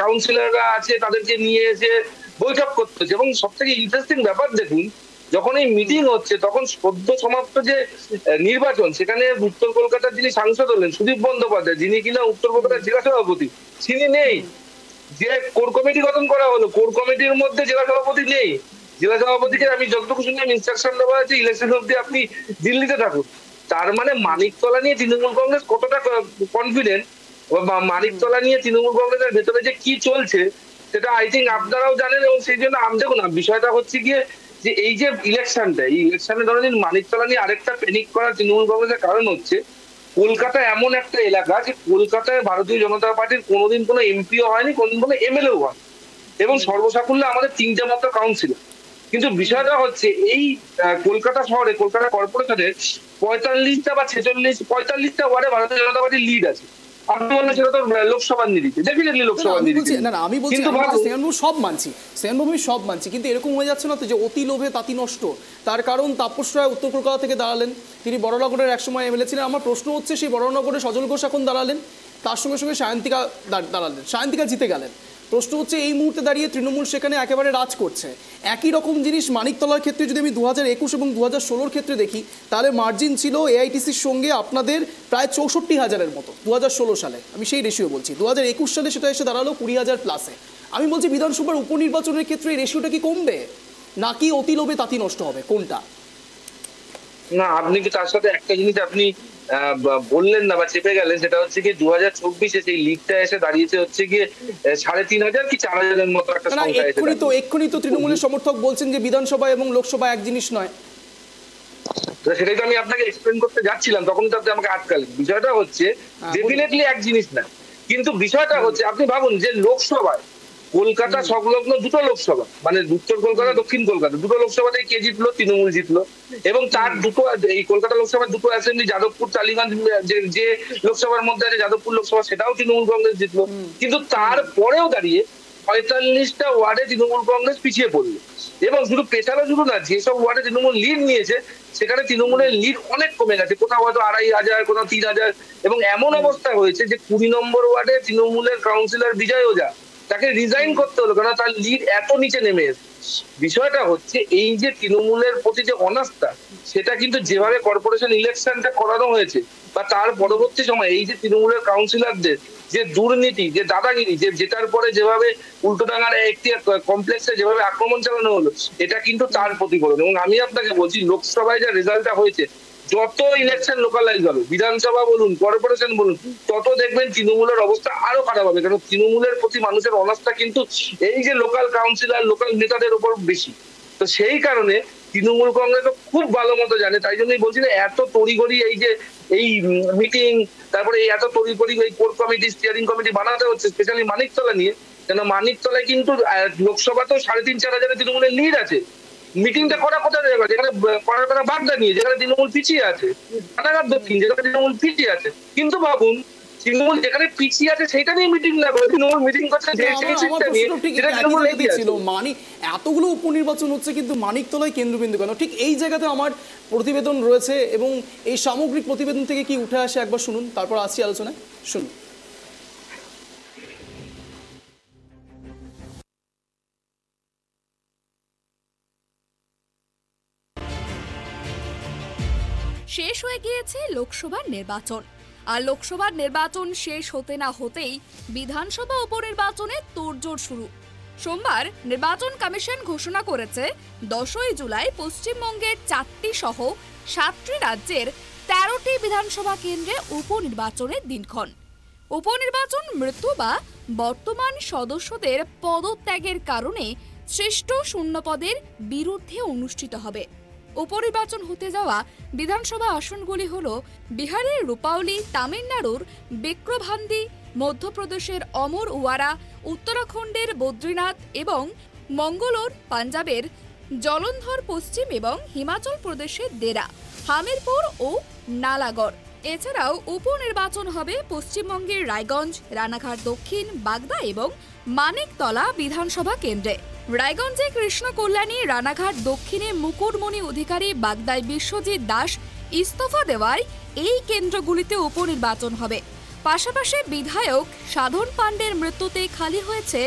কাউন্সিলররা আছে, তাদেরকে নিয়ে এসে বৈঠক করতে হচ্ছে। এবং সব থেকে ইন্টারেস্টিং ব্যাপার দেখুন, যখন এই মিটিং হচ্ছে তখন সদ্য সমাপ্ত যে নির্বাচন, সেখানে উত্তর কলকাতার যিনি সাংসদ হলেন সুদীপ বন্দ্যোপাধ্যায়, যিনি কিনা উত্তর কলকাতার জেলা সভাপতি, তিনি নেই। যে কোর কমিটি গঠন করা হলো, কোর কমিটির মধ্যে জেলা সভাপতি নেই। জেলা সভাপতিকে আমি যতটুকু শুনলাম ইনস্ট্রাকশন দেওয়া হয়েছে ইলেকশন অব্দি আপনি দিল্লিতে থাকুন। তার মানে মানিকতলা নিয়ে তৃণমূল কংগ্রেস কতটা কনফিডেন্ট, মানিকতলা নিয়ে তৃণমূল কংগ্রেসের ভেতরে যে কি চলছে সেটা আই থিঙ্ক আপনারাও জানেন। এবং সেই জন্য দেখুন না, বিষয়টা হচ্ছে গিয়ে যে এই যে ইলেকশনটা, এই ইলেকশনে ধরেন মানিকতলা নিয়ে আরেকটা প্যানিক করা তৃণমূল কংগ্রেসের কারণ হচ্ছে কলকাতা এমন একটা এলাকা যে কলকাতায় ভারতীয় জনতা পার্টির কোনোদিন কোনো এমপিও হয়নি, কোনোদিন কোনো এমএলএও হয়, এবং সর্বসাকুল্যে আমাদের 3টে মাত্র কাউন্সিলর। কিন্তু বিষয়টা হচ্ছে এই কলকাতা শহরে, কলকাতা কর্পোরেশনের 45টা বা 45টা ওয়ার্ডে ভারতীয় জনতা পার্টির লিড আছে। আপনি বললেন সেটা তো লোকসভার নিরিখে, ডেফিনেটলি লোকসভার নিরিখে। না আমি বলছি সব মানছি, সেনবাবু সব মানছি, কিন্তু এরকম হয়ে যাচ্ছে না তো যে অতি লোভে তাঁতি নষ্ট। তার কারণ তাপস রায় উত্তর কলকাতা থেকে দাঁড়ালেন, তিনি বড়নগরের একসময় এমএলএ ছিলেন। আমার প্রশ্ন হচ্ছে সেই বড়নগরের সজল ঘোষ এখন দাঁড়ালেন, তার সঙ্গে সঙ্গে সায়ন্তিকা দাঁড়ালেন, সায়ন্তিকা জিতে গেলেন। প্রশ্ন হচ্ছে এই মুহূর্তে দাঁড়িয়ে তৃণমূল সেখানে একেবারে রাজ করছে। একই রকম জিনিস মানিকতলার ক্ষেত্রে যদি আমি 2021 এবং 2016 ক্ষেত্রে দেখি, তাহলে মার্জিন ছিল এআইটিসির সঙ্গে আপনাদের প্রায় 64,000-এর মতো 2016 সালে, আমি সেই রেশিও বলছি। 2021 সালে সেটা এসে দাঁড়ালো 20,000 প্লাসে। আমি বলছি বিধানসভার উপনির্বাচনের ক্ষেত্রে এই রেশিওটা কি কমবে, নাকি অতি লোভে তাঁতি নষ্ট হবে, কোনটা? না, আপনি কি তার সাথে একটা জিনিস আপনি বললেন না বা চেপে গেলেন, সেটা হচ্ছে কি 2024-এ সেই লিগটা এসে দাঁড়িয়েছে হচ্ছে গিয়ে 3,500 কি 4,000-এর মতো একটা সংখ্যা এসে। এক্ষুনি তো তৃণমূলের সমর্থক বলছেন যে বিধানসভা এবং লোকসভা এক জিনিস নয়। সেটাই তো আমি আপনাকে এক্সপ্লেন করতে যাচ্ছিলাম, তখন তো আপনি আমাকে আটকালেন। বিষয়টা হচ্ছে ডেফিনেটলি এক জিনিস না, কিন্তু বিষয়টা হচ্ছে আপনি ভাবুন যে লোকসভায় কলকাতা সংলগ্ন 2টো লোকসভা, মানে উত্তর কলকাতা দক্ষিণ কলকাতা, 2টো লোকসভাতে কে জিতলো? তৃণমূল জিতলো। এবং তার এই কলকাতা লোকসভার 2টো অ্যাসেম্বলি, যাদবপুর টালিগঞ্জ যে লোকসভার মধ্যে আছে যাদবপুর লোকসভা, সেটাও তৃণমূল কংগ্রেস জিতলো। কিন্তু তারপরেও দাঁড়িয়ে 45টা ওয়ার্ডে তৃণমূল কংগ্রেস পিছিয়ে পড়লো। এবং শুধু পেছানো শুধু না, যেসব ওয়ার্ডে তৃণমূল লিড নিয়েছে সেখানে তৃণমূলের লিড অনেক কমে গেছে, কোথাও হয়তো 2,500, কোথাও 3,000। এবং এমন অবস্থা হয়েছে যে 20 নম্বর ওয়ার্ডে তৃণমূলের কাউন্সিলর বিজয় ওঝা, তাকে রিজাইন করতে হলো, কারণ তার লিড এত নিচে নেমে এসেছে। বিষয়টা হচ্ছে এই যে তৃণমূলের প্রতি যে অনাস্থা, সেটা কিন্তু যেভাবে কর্পোরেশন ইলেকশনটা করানো হয়েছে বা তার পরবর্তী সময় এই যে তৃণমূলের কাউন্সিলরদের যে দুর্নীতি, যে দাদাগিরি, যে জেতার পরে যেভাবে উল্টোডাঙ্গার একটি কমপ্লেক্সে যেভাবে আক্রমণ চালানো হলো, এটা কিন্তু তার প্রতিফলন। এবং আমি আপনাকে বলছি, লোকসভায় যে রেজাল্টটা হয়েছে, যত ইলেকশন লোকালাইজ হবে, বিধানসভা বলুন, কর্পোরেশন বলুন, তত দেখবেন তৃণমূলের অবস্থা আরো খারাপ হবে। কারণ তৃণমূলের প্রতি মানুষের অনাস্থা কিন্তু এই যে লোকাল কাউন্সিলর, লোকাল নেতাদের উপর বেশি। তো সেই কারণে তৃণমূল কংগ্রেস খুব ভালো মতো জানে, তাই জন্যই বলছি না, এত তড়িঘড়ি এই যে এই মিটিং, তারপরে এই এত তড়িঘড়ি এই কোর কমিটি, স্টিয়ারিং কমিটি বানাতে হচ্ছে, স্পেশালি মানিকতলা নিয়ে। কেন মানিকতলায় কিন্তু লোকসভাতেও 3,500-4,000 তৃণমূলের লিড আছে। মিটিংটা করা কোথায় জায়গা, যেখানে করার কথা বাগদা নিয়ে, যেখানে তৃণমূল পিছিয়ে আছে, রানাঘাট দক্ষিণ, যেখানে তৃণমূল পিছিয়ে আছে। কিন্তু ভাবুন, তৃণমূল যেখানে পিছিয়ে আছে সেটা নিয়ে মিটিং না করে তৃণমূল মিটিং করছে এতগুলো উপনির্বাচন হচ্ছে, কিন্তু মানিকতলায় কেন্দ্রবিন্দু কেন? ঠিক এই জায়গাতে আমার প্রতিবেদন রয়েছে, এবং এই সামগ্রিক প্রতিবেদন থেকে কি উঠে আসে একবার শুনুন, তারপর আসছি আলোচনায়। শুনুন। শেষ হয়ে গিয়েছে লোকসভার নির্বাচন, আর লোকসভার নির্বাচন শেষ হতে না হতেই বিধানসভা উপনির্বাচনে তোড়জোড় শুরু। সোমবার নির্বাচন কমিশন ঘোষণা করেছে 10ই জুলাই পশ্চিমবঙ্গের 4টি সহ 7টি রাজ্যের 13টি বিধানসভা কেন্দ্রে উপনির্বাচনের দিনক্ষণ। উপনির্বাচন মৃত্যু বা বর্তমান সদস্যদের পদত্যাগের কারণে সৃষ্ট শূন্যপদের বিরুদ্ধে অনুষ্ঠিত হবে। উপনির্বাচন হতে যাওয়া বিধানসভা আসনগুলি হল বিহারের রূপাউলি, তামিলনাড়ুর বিক্রভান্দি, মধ্যপ্রদেশের অমর ওয়ারা, উত্তরাখণ্ডের বদ্রীনাথ এবং মঙ্গলোর, পাঞ্জাবের জলন্ধর পশ্চিম এবং হিমাচল প্রদেশের দেরা। হামিরপুর ও নালাগড়। এছাড়াও উপনির্বাচন হবে পশ্চিমবঙ্গের রায়গঞ্জ, রানাঘাট দক্ষিণ, বাগদা এবং মানিকতলা বিধানসভা কেন্দ্রে। রায়গঞ্জে কৃষ্ণ কল্যাণী, রানাঘাট দক্ষিণে মুকুটমণি অধিকারী, বাগদায় বিশ্বজিৎ দাস ইস্তফা দেওয়ায় এই কেন্দ্রগুলিতে উপনির্বাচন হবে। পাশাপাশি বিধায়ক সাধন পাণ্ডের মৃত্যুতে খালি হয়েছে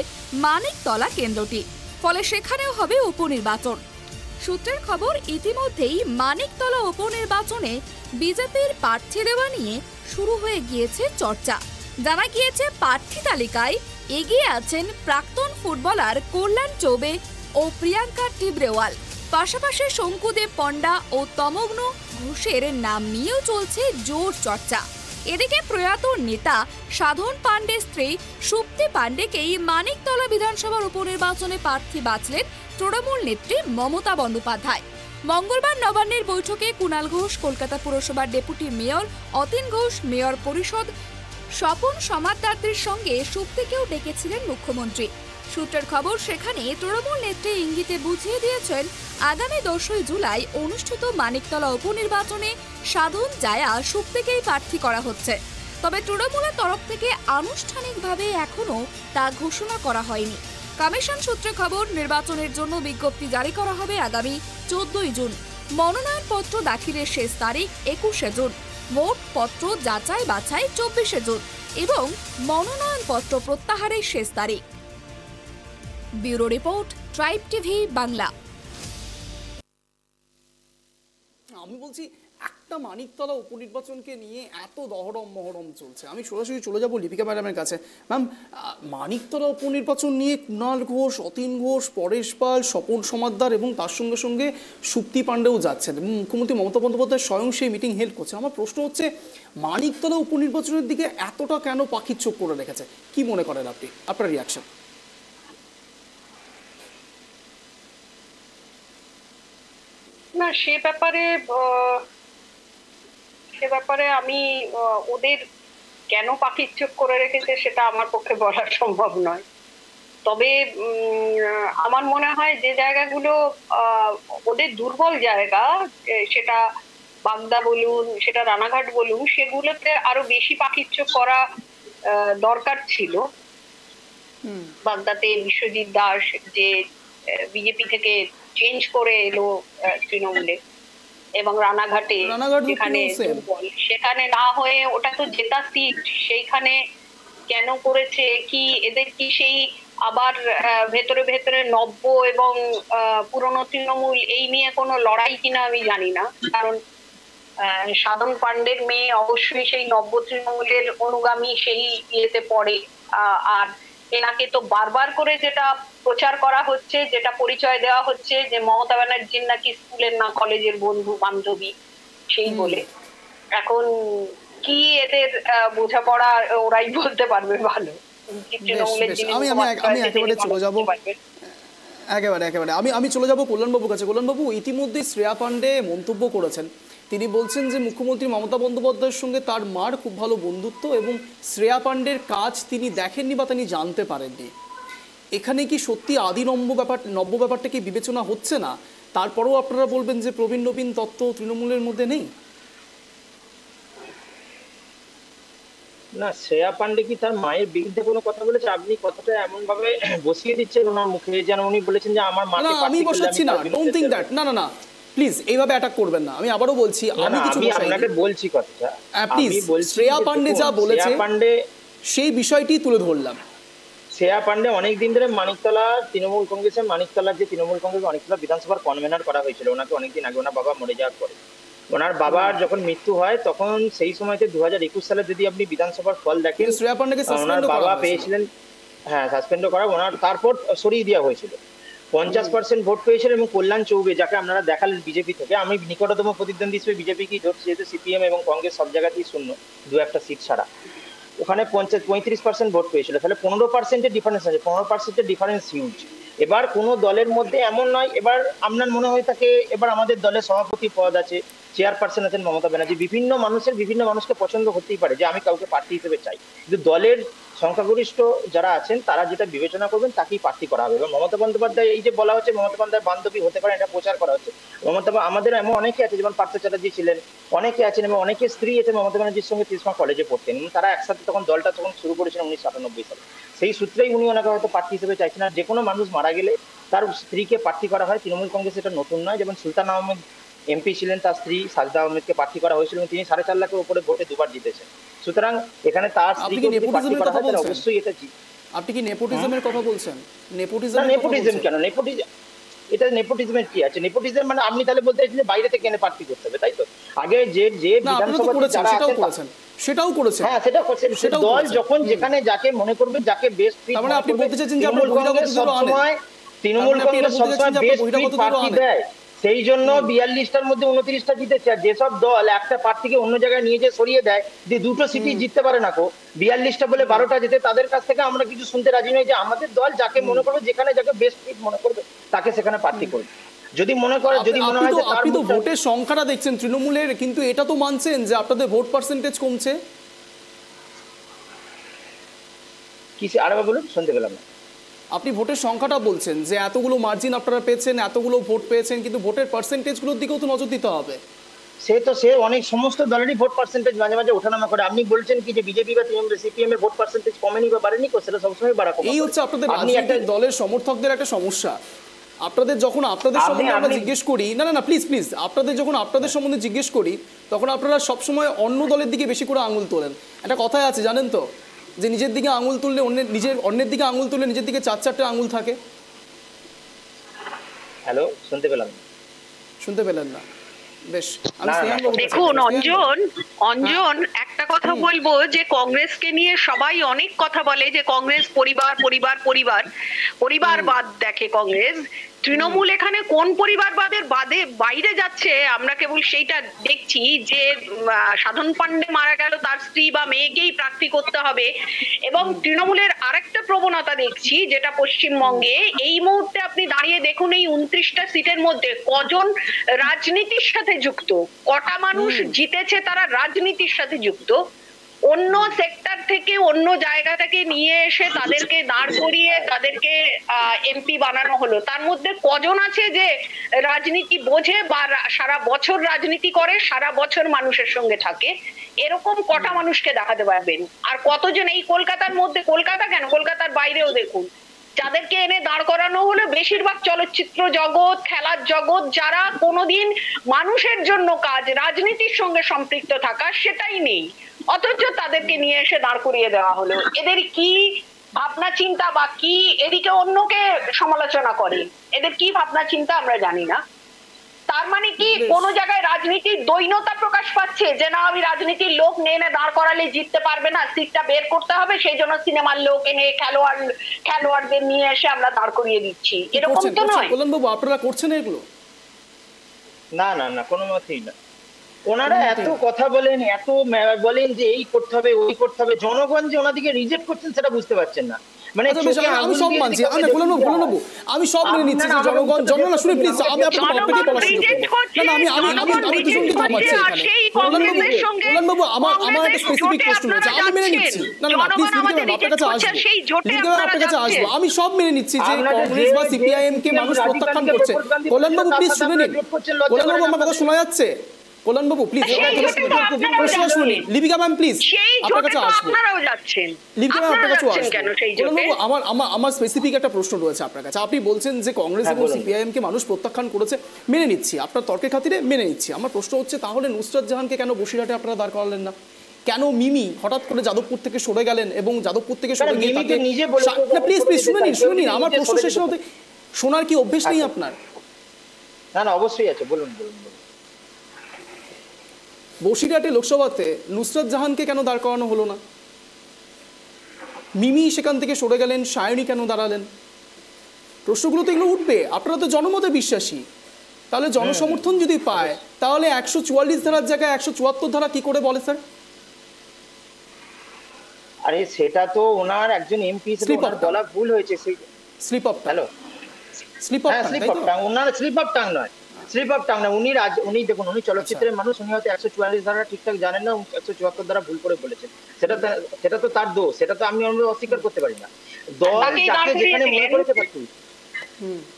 মানিকতলা কেন্দ্রটি, ফলে সেখানেও হবে উপনির্বাচন। সূত্রের খবর, ইতিমধ্যেই মানিকতলা উপনির্বাচনে বিজেপির প্রার্থী দেওয়া নিয়ে শুরু হয়ে গিয়েছে চর্চা। জানা গিয়েছে প্রার্থী তালিকায় এগিয়ে আছেন প্রাক্তন ফুটবলার কল্যাণ চৌবে ও প্রিয়াঙ্কা টিবরেওয়াল। পাশাপাশি শঙ্কুদেব পণ্ডা ও তমগ্ন ঘোষের নাম নিয়েও চলছে জোর চর্চা। এদিকে প্রয়াত নেতা সাধন পাণ্ডের স্ত্রী সুপ্তি পাণ্ডেকেই মানিকতলা বিধানসভার উপনির্বাচনে প্রার্থী বাছলেন তৃণমূল নেত্রী মমতা বন্দ্যোপাধ্যায়। মঙ্গলবার নবান্নের বৈঠকে কুণাল ঘোষ, কলকাতা পুরসভার deputy mayor Atin Ghosh, mayor পরিষদ স্বপন সমাদদারদের সঙ্গে সুপ্তিকেও ডেকেছিলেন মুখ্যমন্ত্রী। সূত্রের খবর, সেখানে তৃণমূল নেত্রী ইঙ্গিতে বুঝিয়ে দিয়েছেন আগামী 10ই জুলাই অনুষ্ঠিত মানিকতলা উপনির্বাচনে সাধন জায়া সুপ্তিকেই প্রার্থী করা হচ্ছে। তবে তৃণমূলের তরফ থেকে আনুষ্ঠানিকভাবে এখনও তা ঘোষণা করা হয়নি। কমিশন সূত্রে খবর, নির্বাচনের জন্য বিজ্ঞপ্তি জারি করা হবে আগামী 14ই জুন। মনোনয়নপত্র দাখিলের শেষ তারিখ 21শে জুন। মোট পত্র যাচাই বাছাই 24শে জুন এবং মনোনয়নপত্র প্রত্যাহারের শেষ তারিখ। Bureau report, tribe TV Bangla. আমি বলছি, একটা মানিকতলা উপনির্বাচনকে নিয়ে এত দহরম মহরম চলছে, আমি সরাসরি চলে যাব লিপিকা ম্যাডামের কাছে। ম্যাম, মানিকতলা উপনির্বাচন নিয়ে কুণাল ঘোষ, অতীন ঘোষ, পরেশ পাল, স্বপন সমাদদার এবং তার সঙ্গে সঙ্গে সুপ্তি পাণ্ডেও যাচ্ছেন এবং মুখ্যমন্ত্রী মমতা বন্দ্যোপাধ্যায় স্বয়ং সেই মিটিং হেল্প করছে। আমার প্রশ্ন হচ্ছে, মানিকতলা উপনির্বাচনের দিকে এতটা কেন পাখির চোখ করে রেখেছে? কি মনে করেন আপনি, আপনার রিয়াকশন? না, সে ব্যাপারে আমি ওদের কেন পাখির চোখ করে রেখেছে সেটা আমার পক্ষে বলা সম্ভব নয়। তবে আমার মনে হয় যে জায়গাগুলো ওদের দুর্বল জায়গা, সেটা বাগদা বলুন, সেটা রানাঘাট বলুন, সেগুলোতে আরো বেশি পাখির চোখ করা দরকার ছিল। বাগদাতে বিশ্বজিৎ দাস যে বিজেপি থেকে চেঞ্জ করে এলো তৃণমূলে, এবং রানাঘাটে যেখানে সেখানে না হয়ে ওটা তো জেতা সিট, সেইখানে কেন করেছে কি? এদের কি সেই আবার ভেতরে ভেতরে নব্য এবং পুরনো তৃণমূল এই নিয়ে কোনো লড়াই কিনা আমি জানি না। কারণ সাধন পাণ্ডের মেয়ে অবশ্যই সেই নব্য তৃণমূলের অনুগামী, সেই ইয়েতে পড়ে। আর এনাকে তো বারবার করে যেটা প্রচার করা হচ্ছে, যেটা পরিচয় দেওয়া হচ্ছে যে মমতা ব্যানার্জির নাকি স্কুলের না কলেজের বন্ধু বান্ধবী, সেই বলে। এখন কি এদের বোঝাপড়া ওরাই বলতে পারবে ভালো। আমি একেবারে চলে যাবো, একেবারে আমি চলে যাবো কল্যাণবাবুর কাছে। কল্যাণবাবু, ইতিমধ্যে শ্রেয়া পাণ্ডে মন্তব্য করেছেন, তিনি বলছেন যে মুখ্যমন্ত্রী মমতা বন্দ্যোপাধ্যায়ের সঙ্গে তার মার খুব ভালো বন্ধুত্ব এবং শ্রেয়া পাণ্ডের কাজ তিনি দেখেননি বা তিনি জানতে পারেননি। এখানে কি সত্যি আদি নব্য ব্যাপারটা কি বিবেচনা হচ্ছে না? তারপরেও আপনারা বলবেন যে প্রবীণ নবীন তত্ত্ব তৃণমূলের মধ্যে নেই? না, শ্রেয়া পাণ্ডে কি তার মায়ের বিরুদ্ধে কোনো কথা বলেছে? আপনি কথাটা এমন ভাবে বসিয়ে দিচ্ছেন ওনার মুখে যেন উনি বলেছেন যে আমার মা। আমি বসাচ্ছি না, ডোন্ট থিংক দ্যাট। না প্লিজ এইভাবে অ্যাটাক করবেন না। আমি আবারও বলছি, আমি কিছু আপনাকে বলছি কথাটা, প্লিজ। শ্রেয়া পাণ্ডে যা বলেছে সেই বিষয়টি তুলে ধরলাম। শ্রেয়া পাণ্ডে অনেকদিন ধরে মানিকতলা তৃণমূল কংগ্রেসের, মানিকতলার যে তৃণমূল কংগ্রেস মানিকতলা বিধানসভার কনভেনার করা হয়েছিল ওনাকে অনেকদিন আগে, ওনার বাবা মরে যাওয়ার পরে। ওনার বাবার যখন মৃত্যু হয় তখন সেই সময়তে 2021 সালে যদি আপনি বিধানসভার ফল দেখেন, ওনার বাবা পেয়েছিলেন, হ্যাঁ, সাসপেন্ডও করা, ওনার তারপর সরিয়ে দেওয়া হয়েছিল। 50% ভোট পেয়েছিলেন এবং কল্যাণ চৌবে, যাকে আপনারা দেখালেন বিজেপি থেকে, আমি নিকটতম প্রতিদ্বন্দ্বী হিসেবে বিজেপিকেই ধরছি, যেহেতু সিপিএম এবং কংগ্রেস সব জায়গাতেই শূন্য, 2-1টা সিট ছাড়া। ওখানে 35% ভোট পেয়েছিল, তাহলে 15%-এর ডিফারেন্স আছে। 15%-এর ডিফারেন্স হিউজ। এবার কোনো দলের মধ্যে এমন নয়, এবার আপনার মনে হয়ে থাকে এবার আমাদের দলের সভাপতি পদ আছে, চেয়ারপারসন আছেন মমতা ব্যানার্জি, বিভিন্ন মানুষের বিভিন্ন মানুষকে পছন্দ হতেই পারে যে আমি কাউকে প্রার্থী হিসেবে চাই, কিন্তু দলের সংখ্যাগরিষ্ঠ যারা আছেন তারা যেটা বিবেচনা করবেন তাকেই প্রার্থী করা হবে। এবং মমতা বন্দ্যোপাধ্যায়, এই যে বলা হচ্ছে মমতা বন্দ্যোপাধ্যায় বান্ধবী হতে পারে, এটা প্রচার করা হচ্ছে। আমাদের এমন অনেকে আছে, যেমন পার্থ চ্যাটার্জি ছিলেন, অনেকে আছেন এবং অনেকের স্ত্রী আছে মমতা ব্যানার্জির সঙ্গে তিসমা কলেজে পড়তেন, এবং তারা একসাথে তখন দলটা তখন শুরু করেছিলেন 1998 সালে। সেই সূত্রেই উনি ওনাকে হয়তো প্রার্থী হিসেবে চাইছেন। আর যে কোনো মানুষ মারা গেলে তার স্ত্রীকে প্রার্থী করা হয়, তৃণমূল কংগ্রেস এটা নতুন নয়। যেমন সুলতান আহমেদ এমপি ছিলেন, তার স্ত্রী সাজদা আহমেদকে প্রার্থী করা হয়েছিল এবং তিনি 4.5 লাখের উপরে ভোটে 2বার জিতেছেন। সুতরাং এখানে তার স্ত্রীকে যদি প্রার্থী করা হয় তাহলে অবশ্যই এটা আপনি কি নেপোটিজমের কথা বলছেন? নেপোটিজম কেন? এটা নেপোটিজমের কি আছে? নেপোটিজম মানে আপনি তাহলে বলতে চাইছেন যে বাইরে থেকে এনে প্রার্থী করতে হবে, তাই তো? আগে যে বিধানসভাতে যারা আছেন সেটাও করেছেন, হ্যাঁ সেটা করছেন। দল যখন যেখানে যাকে মনে করবে, যাকে বেস্ট ফিট, মানে আপনি বলতে চাইছেন যে আপনারা বহিরাগতদেরও আনেন। তৃণমূল কংগ্রেস সবসময় বেস্ট ফিট প্রার্থী দেয়, সেই জন্য 42টার মধ্যে 29টা জিতেছে। আর যেসব দল একটা প্রার্থীকে অন্য জায়গায় নিয়ে যে সরিয়ে দেয়, যে দুটো সিটি জিততে পারে না, 42টা বলে 12টা যেতে, তাদের কাছ থেকে আমরা কিছু শুনতে রাজি নই যে আমাদের দল যাকে মনে করবে, যেখানে যাকে বেস্ট ফিট মনে করবে তাকে সেখানে প্রার্থী করবে। যদি মনে করে, যদি মনে হয় আপনি তো ভোটের সংখ্যাটা দেখছেন তৃণমূলের, কিন্তু এটা তো মানছেন যে আপনাদের ভোট পার্সেন্টেজ কমছে। কি আরেকবার বলুন, শুনতে পেলাম না। আপনি ভোটের সংখ্যাটা বলছেন যে এতগুলো মার্জিন আপনারা পেয়েছেন, এতগুলো ভোট পেয়েছেন, কিন্তু ভোটের পার্সেন্টেজগুলোর দিকেও তো নজর দিতে হবে। সে অনেক সমস্ত দলেরই ভোট পার্সেন্টেজ মাঝে মাঝে ওঠানামা করে। আপনি বলছেন কি যে বিজেপি বা সিপিএম এর ভোট পার্সেন্টেজ কমেনি বা বাড়েনি? সেটা সবসময় বাড়া কমে। এই হচ্ছে আপনাদের রাজনৈতিক দলের সমর্থকদের একটা সমস্যা। আপনাদের যখন আপনাদের সম্বন্ধে আমরা জিজ্ঞেস করি, না প্লিজ আপনাদের যখন আপনাদের সম্বন্ধে জিজ্ঞেস করি, তখন আপনারা সবসময় অন্য দলের দিকে বেশি করে আঙুল তোলেন। একটা কথাই আছে জানেন তো, যে নিজের দিকে আঙুল তুললে অন্যের দিকে আঙুল তুললে নিজের দিকে 4-4টে আঙুল থাকে। হ্যালো, শুনতে পেলেন না? বেশ, দেখুন অঞ্জন, একটা কথা বলবো যে কংগ্রেসকে নিয়ে সবাই অনেক কথা বলে যে কংগ্রেস পরিবারবাদ দেখে কংগ্রেস। তৃণমূল এখানে কোন পরিবারবাদের বাইরে যাচ্ছে আমরা কেবল সেইটা দেখছি যে সাধন পান্ডে মারা গেল, তার স্ত্রী বা মেয়েকেই প্রার্থী করতে হবে। এবং তৃণমূলের আরেকটা প্রবণতা দেখছি, যেটা পশ্চিমবঙ্গে এই মুহূর্তে আপনি দাঁড়িয়ে দেখুন, এই 29টা সিটের মধ্যে কজন রাজনীতির সাথে যুক্ত, কটা মানুষ জিতেছে তারা রাজনীতির সাথে যুক্ত। অন্য সেক্টর থেকে, অন্য জায়গা থেকে নিয়ে এসে তাদেরকে দাঁড় করিয়ে তাদেরকে এমপি বানানো হলো। তার মধ্যে কজন আছে যে রাজনীতি বোঝে বা সারা বছর রাজনীতি করে, সারা বছর মানুষের সঙ্গে থাকে? এরকম কটা মানুষকে দেখাতে পারবেন? আর কতজন এই কলকাতার মধ্যে, কলকাতা কেন, কলকাতার বাইরেও দেখুন, যাদেরকে এনে দাঁড় করানো হলো বেশিরভাগ চলচ্চিত্র জগৎ, খেলার জগৎ, যারা কোনোদিন মানুষের জন্য কাজ, রাজনীতির সঙ্গে সম্পৃক্ত থাকা সেটাই নেই, অথচ তাদেরকে নিয়ে এসে দাঁড় করিয়ে দেওয়া হলো। এদের কি ভাবনা চিন্তা বা কি, এদিকে অন্যকে সমালোচনা করে, এদের কি ভাবনা চিন্তা আমরা জানি না। তার মানে কি কোনো জায়গায় রাজনীতির দৈন্যতা প্রকাশ পাচ্ছে যে না, আমি রাজনীতির লোক এনে দাঁড় করালে জিততে পারবে না, সিটটা বের করতে হবে, সেই জন্য সিনেমার লোক এনে খেলোয়াড়দের নিয়ে এসে আমরা দাঁড় করিয়ে দিচ্ছি, এরকম তো নয়। কল্যাণবাবু, আপনারা করছেন এগুলো? না, কোনো মতেই না। ওনারা এত কথা বলেন, এত বলেন যে এই করতে হবে, ওই করতে হবে, জনগণ যে ওনাদিকে রিজেক্ট করছেন সেটা বুঝতে পারছেন না। মানে আমি সব মানছি, আমি সব মেনে নিচ্ছি যে জনগণ না শুনে প্লিজ আমি আপনাকে বলা শুরু করব। না আমি দুজনকে থামাচ্ছি এখানে। কল্যাণবাবু, আমার একটা স্পেসিফিক প্রশ্ন রয়েছে, আমি মেনে নিচ্ছি। না প্লিজ আপনার কাছে আসবো, আমি সব মেনে নিচ্ছি যে কংগ্রেস বা সিপিআইএম কে মানুষ প্রত্যাখ্যান করছে। কল্যাণবাবু প্লিজ শুনে নিন। কল্যাণবাবু, আমার কথা শোনা যাচ্ছে? কল্যাণবাবু প্লিজ প্রশ্ন শুনুন। লিপিকা ম্যাম প্লিজ আপনার কাছে আসবো। লিপিকা ম্যাম আপনার কাছে আসবো। কল্যাণবাবু, আমার স্পেসিফিক একটা প্রশ্ন রয়েছে আপনার কাছে। আপনি বলছেন যে কংগ্রেস এবং সিপিআইএম কে মানুষ প্রত্যাখ্যান করেছে, মেনে নিচ্ছি, আপনার তর্কের খাতিরে মেনে নিচ্ছি। আমার প্রশ্ন হচ্ছে, তাহলে নুসরাত জাহানকে কেন বসিরহাটে আপনারা দাঁড় করালেন না? কেন মিমি হঠাৎ করে যাদবপুর থেকে সরে গেলেন এবং যাদবপুর থেকে সরে গিয়ে তাকে প্লিজ শুনে নিন আমার প্রশ্ন শেষ হতে শোনার কি অভ্যেস নেই আপনার? না অবশ্যই আছে, বলুন। বসিরহাটে লোকসভাতে নুসরাত জাহানকে কেন দাঁড় করানো হলো না? মিমি সেখান থেকে সরে গেলেন, সায়নী কেন দাঁড়ালেন? প্রশ্নগুলো তো এগুলো উঠবে। আপনারা তো জনমতে বিশ্বাসী, তাহলে জনসমর্থন যদি পায় তাহলে 144 ধারার জায়গায় 174 ধারা কি করে বলে স্যার? আরে সেটা তো ওনার একজন এমপি বলা ভুল হয়েছে। সেই স্লিপ অফ টাং, ওনার স্লিপ অফ টাং নয়, স্লিপ অফ টাং না, উনি দেখুন, উনি চলচ্চিত্রের মানুষ, উনি হয়তো 144 ধারা ঠিকঠাক জানেন না, 174 ধারা ভুল করে বলেছেন, সেটা তো তার দোষ, সেটা তো আমি অস্বীকার করতে পারি না। দল যাকে যেখানে মনে করেছে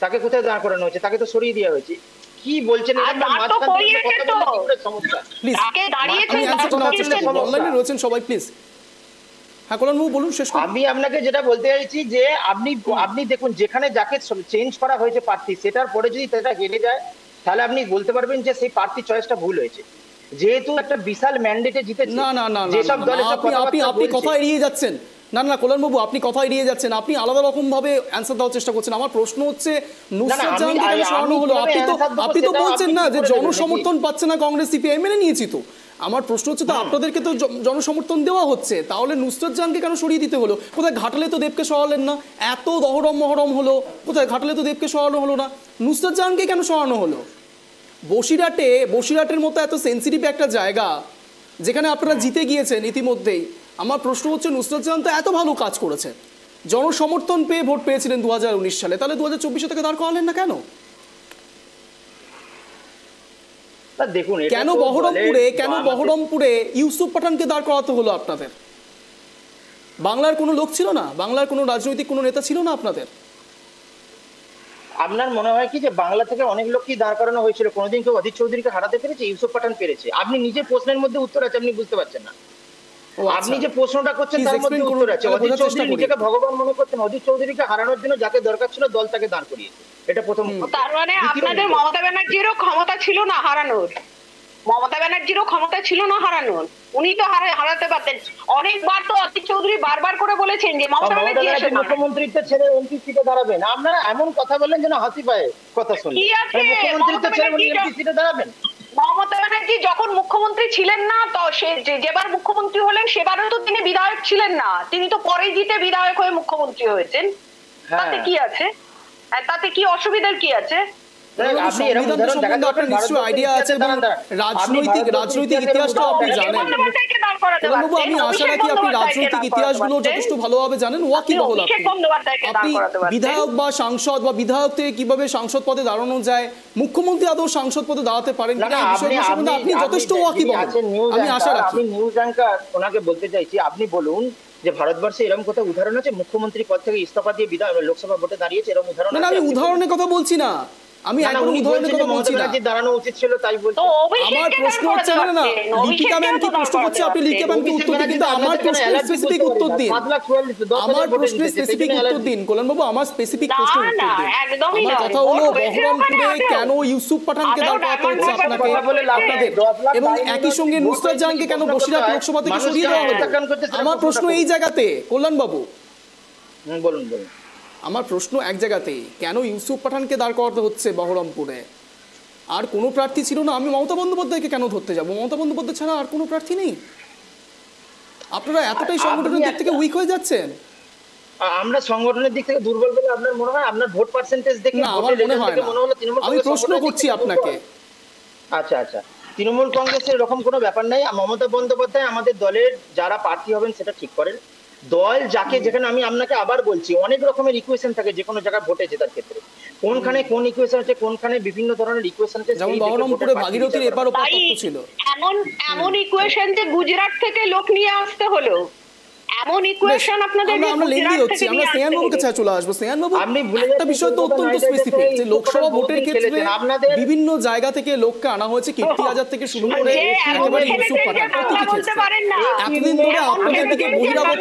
তাকে কোথায় দাঁড় করানো হয়েছে? তাকে তো সরিয়ে দেওয়া হয়েছে। কি বলছেন সমস্যা? অনলাইনে রয়েছেন সবাই, প্লিজ। হ্যাঁ কল্যাণবাবু বলুন, শেষ করুন। আমি আপনাকে যেটা বলতে চাইছি যে আপনি দেখুন, যেখানে যাকে চেঞ্জ করা হয়েছে প্রার্থী, সেটার পরে যদি সেটা হেরে যায়, তাহলে আপনি বলতে পারবেন যে সেই প্রার্থী চয়েসটা ভুল হয়েছে, যেহেতু একটা বিশাল ম্যান্ডেটে জিতেছে। না না না, যেসব দল আপনি কথা এড়িয়ে যাচ্ছেন। না না কল্যাণবাবু, আপনি কথা এড়িয়ে যাচ্ছেন, আপনি আলাদা রকম ভাবে অ্যান্সার দেওয়ার চেষ্টা করছেন। আমার প্রশ্ন হচ্ছে নুসরাত জাহানকে কেন সরানো হলো? আপনি তো বলছেন না যে জনসমর্থন পাচ্ছে না কংগ্রেস, সিপিআই মেনে নিয়েছি তো। আমার প্রশ্ন হচ্ছে তো আপনাদেরকে তো জনসমর্থন দেওয়া হচ্ছে, তাহলে নুসরাত জাহানকে কেন সরিয়ে দিতে হলো? কোথায় ঘাটালে তো দেবকে সরালেন না, এত দহরম মহরম হলো, কোথায় ঘাটালে তো দেবকে সরানো হলো না, নুসরাত জাহানকে কেন সরানো হলো? বসিরহাটের মতো এত সেন্সিটিভ একটা জায়গা যেখানে আপনারা জিতে গিয়েছেন ইতিমধ্যেই, আমার প্রশ্ন হচ্ছে নুসরাত জাহান তো এত ভালো কাজ করেছে, জনসমর্থন পেয়ে ভোট পেয়েছিলেন 2019 সালে, তাহলে 2024 থেকে দাঁড় করালেন না কেন? দেখুন কেন বহরমপুরে ইউসুফ পাঠানকে দাঁড় করাতে হলো আপনাদের? বাংলার কোনো লোক ছিল না? বাংলার কোনো রাজনৈতিক কোনো নেতা ছিল না আপনাদের? আপনার মনে হয় কি যে বাংলা থেকে অনেক লোকই দাঁড় করানো হয়েছিল, কোনোদিন কেউ অধীর চৌধুরীকে হারাতে পেরেছে? ইউসুফ পাঠান পেরেছে। আপনি নিজে প্রশ্নের মধ্যে উত্তর আছে, আপনি বুঝতে পারছেন না। আপনি যে প্রশ্নটা করছেন তার মধ্যে উত্তর আছে। অধীর চৌধুরী নিজেকে ভগবান মনে করতেন, অধীর চৌধুরীকে হারানোর জন্য যাকে দরকার ছিল দল তাকে দাঁড় করিয়েছে, এটা প্রথম। তার মানে আপনাদের মমতা ব্যানার্জিরও ক্ষমতা ছিল না হারানোর? মমতা ব্যানার্জিরও ক্ষমতা ছিল না হারানোর, উনি তো হারাতে পারতেন অনেকবার। তো অধীর চৌধুরী বারবার করে বলেছেন যে মমতা ব্যানার্জি মুখ্যমন্ত্রীত্ব ছেড়ে এমপি সিটে দাঁড়াবেন। আপনারা এমন কথা বললেন যেন হাসি পায় কথা শুনে। মুখ্যমন্ত্রিত্ব ছেড়ে এমপি সিটে দাঁড়াবেন? মমতা ব্যানার্জি যখন মুখ্যমন্ত্রী ছিলেন না, তো সে যেবার মুখ্যমন্ত্রী হলেন সেবারও তো তিনি বিধায়ক ছিলেন না, তিনি তো পরে জিতে বিধায়ক হয়ে মুখ্যমন্ত্রী হয়েছেন। তাতে কি আছে? তাতে কি অসুবিধার কি আছে? আইডিয়া আছে, রাজনৈতিক ইতিহাসটা আপনি জানেন। আমি আশা রাখি আপনি রাজনৈতিক ইতিহাসগুলো যথেষ্ট ভালোভাবে জানেন। ওয়াকিবহল আপনি বিধায়ক বা সাংসদ বা বিধায়ক থেকে কিভাবে সাংসদ পদে দাঁড়ানো যায়, মুখ্যমন্ত্রী আদৌ সাংসদ পদে দাঁড়াতে পারেন আপনি যথেষ্ট ওয়াকিবহল, আমি আশা রাখি। আপনি নিউজ অ্যাঙ্কার, ওনাকে বলতে চাইছি, আপনি বলুন যে ভারতবর্ষে এরকম কোথাও উদাহরণ আছে মুখ্যমন্ত্রী পদ থেকে ইস্তফা দিয়ে লোকসভা ভোটে দাঁড়িয়েছে? এরকম উদাহরণ? না, আমি উদাহরণের কথা বলছি না, আমি একদম উদাহরণের কথা বলছি না। দাঁড়ানো উচিত ছিল তাই বলছি। আমার প্রশ্ন হচ্ছে না লিপিকা ম্যাম কি প্রশ্ন করছে, আপনি লিপিকা ম্যামকে উত্তর দিন, কিন্তু আমার প্রশ্নের স্পেসিফিক উত্তর দিন। আমার প্রশ্নের স্পেসিফিক উত্তর দিন কল্যাণবাবু, আমার স্পেসিফিক প্রশ্নের উত্তর দিন। আমার কথা হলো বহরমপুরে কেন ইউসুফ পাঠানকে দাঁড় করাতে হচ্ছে আপনাদের, এবং একই সঙ্গে নুসরাত জাহানকে কেন বসিরহাট লোকসভা থেকে সরিয়ে দেওয়া হলো? আমার প্রশ্ন এই জায়গাতে কল্যাণবাবু, বলুন। আমার প্রশ্ন এক জায়গাতেই, কেন ইউসুফ পাঠানকে দাঁড় করাতে হচ্ছে বহরমপুরে? আর কোনো প্রার্থী ছিল না, আমি মমতা বন্দ্যোপাধ্যায়কে কেন ধরতে যাব? মমতা বন্দ্যোপাধ্যায় ছাড়া আর কোনো প্রার্থী নেই। আপনারা এতটাই সংগঠনের দিক থেকে উইক হয়ে যাচ্ছেন। আমরা সংগঠনের দিক থেকে দুর্বল বলে আপনার মনে হয়? আপনার ভোট পার্সেন্টেজ দেখে না, আমার মনে হয় না। আমি প্রশ্ন করছি আপনাকে। আচ্ছা, তৃণমূল কংগ্রেসের এরকম কোনো ব্যাপার নাই। মমতা বন্দ্যোপাধ্যায় আমাদের দলের যারা প্রার্থী হবেন সেটা ঠিক করেন। দল যাকে, যেখানে আমি আপনাকে আবার বলছি, অনেক রকমের ইকুয়েশন থাকে যে কোনো জায়গায় ভোটে জেতার ক্ষেত্রে। কোনখানে কোন ইকুয়েশন আছে, কোনখানে বিভিন্ন ধরনের ইকুয়েশন আছে। যেমন বহরমপুরে ভাগীরথীর এপার ওপার তত্ত্ব ছিল। এমন ইকুয়েশন যে গুজরাট থেকে লোক নিয়ে আসতে হলো, এমন ইকুয়েশন আপনাদের আমরা লেন্দি হচ্ছে। আমরা স্নেহান বাবুর কাছে চলে আসবো। স্নেহান বাবু, একটা বিষয় তো অত্যন্ত স্পেসিফিক, যে লোকসভা ভোটের ক্ষেত্রে বিভিন্ন জায়গা থেকে লোককে আনা হয়েছে, কীর্তি আজাদ থেকে শুরু করে একেবারে ইউসুফ পাঠান, প্রতিটি ক্ষেত্রে এতদিন ধরে আপনাদের দিকে বহিরাগত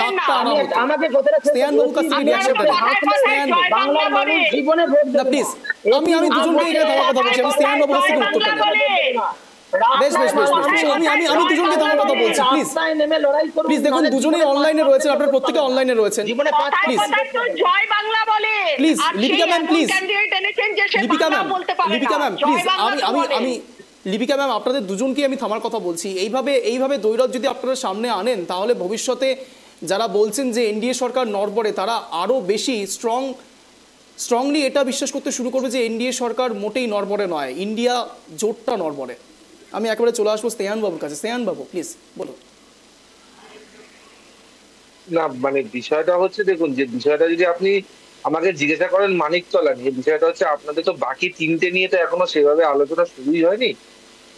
ডাকটা আনা হতো। স্নেহান বাবুর কাছে রিঅ্যাকশনটা দিন। স্নেহান বাবু, প্লিজ, আমি দুজনকে এখানে দেওয়ার কথা বলছি, আমি স্নেহান বাবুর কাছ থেকে উত্তরটা নেব। বেশ আমি দুজনকে দেওয়ার কথা বলছি। প্লিজ দেখুন, দুজনেই অনলাইনে রয়েছেন, আপনারা প্রত্যেকে অনলাইনে রয়েছেন। Please Lipika ma'am, please Lipika ma'am please, আমি লিপিকা ম্যাম, আপনাদের দুজনকে আমি থামার কথা বলছি। এইভাবে দৈরথ যদি আপনারা সামনে আনেন, তাহলে ভবিষ্যতে যারা বলছেন যে এনডিএ সরকার নড়বড়ে, তারা আরও বেশি স্ট্রংলি এটা বিশ্বাস করতে শুরু করবে যে এনডিএ সরকার মোটেই নড়বড়ে নয়, ইন্ডিয়া জোটটা নড়বড়ে। আমি একেবারে চলে আসবো স্নেহান বাবুর কাছে। স্নেহান বাবু প্লিজ বলুন। না, মানে বিষয়টা হচ্ছে, দেখুন, যে বিষয়টা যদি আপনি আমাকে জিজ্ঞাসা করেন মানিকতলা নিয়ে, বিষয়টা হচ্ছে আপনাদের তো বাকি তিনটে নিয়ে তো এখনো সেভাবে আলোচনা শুরুই হয়নি।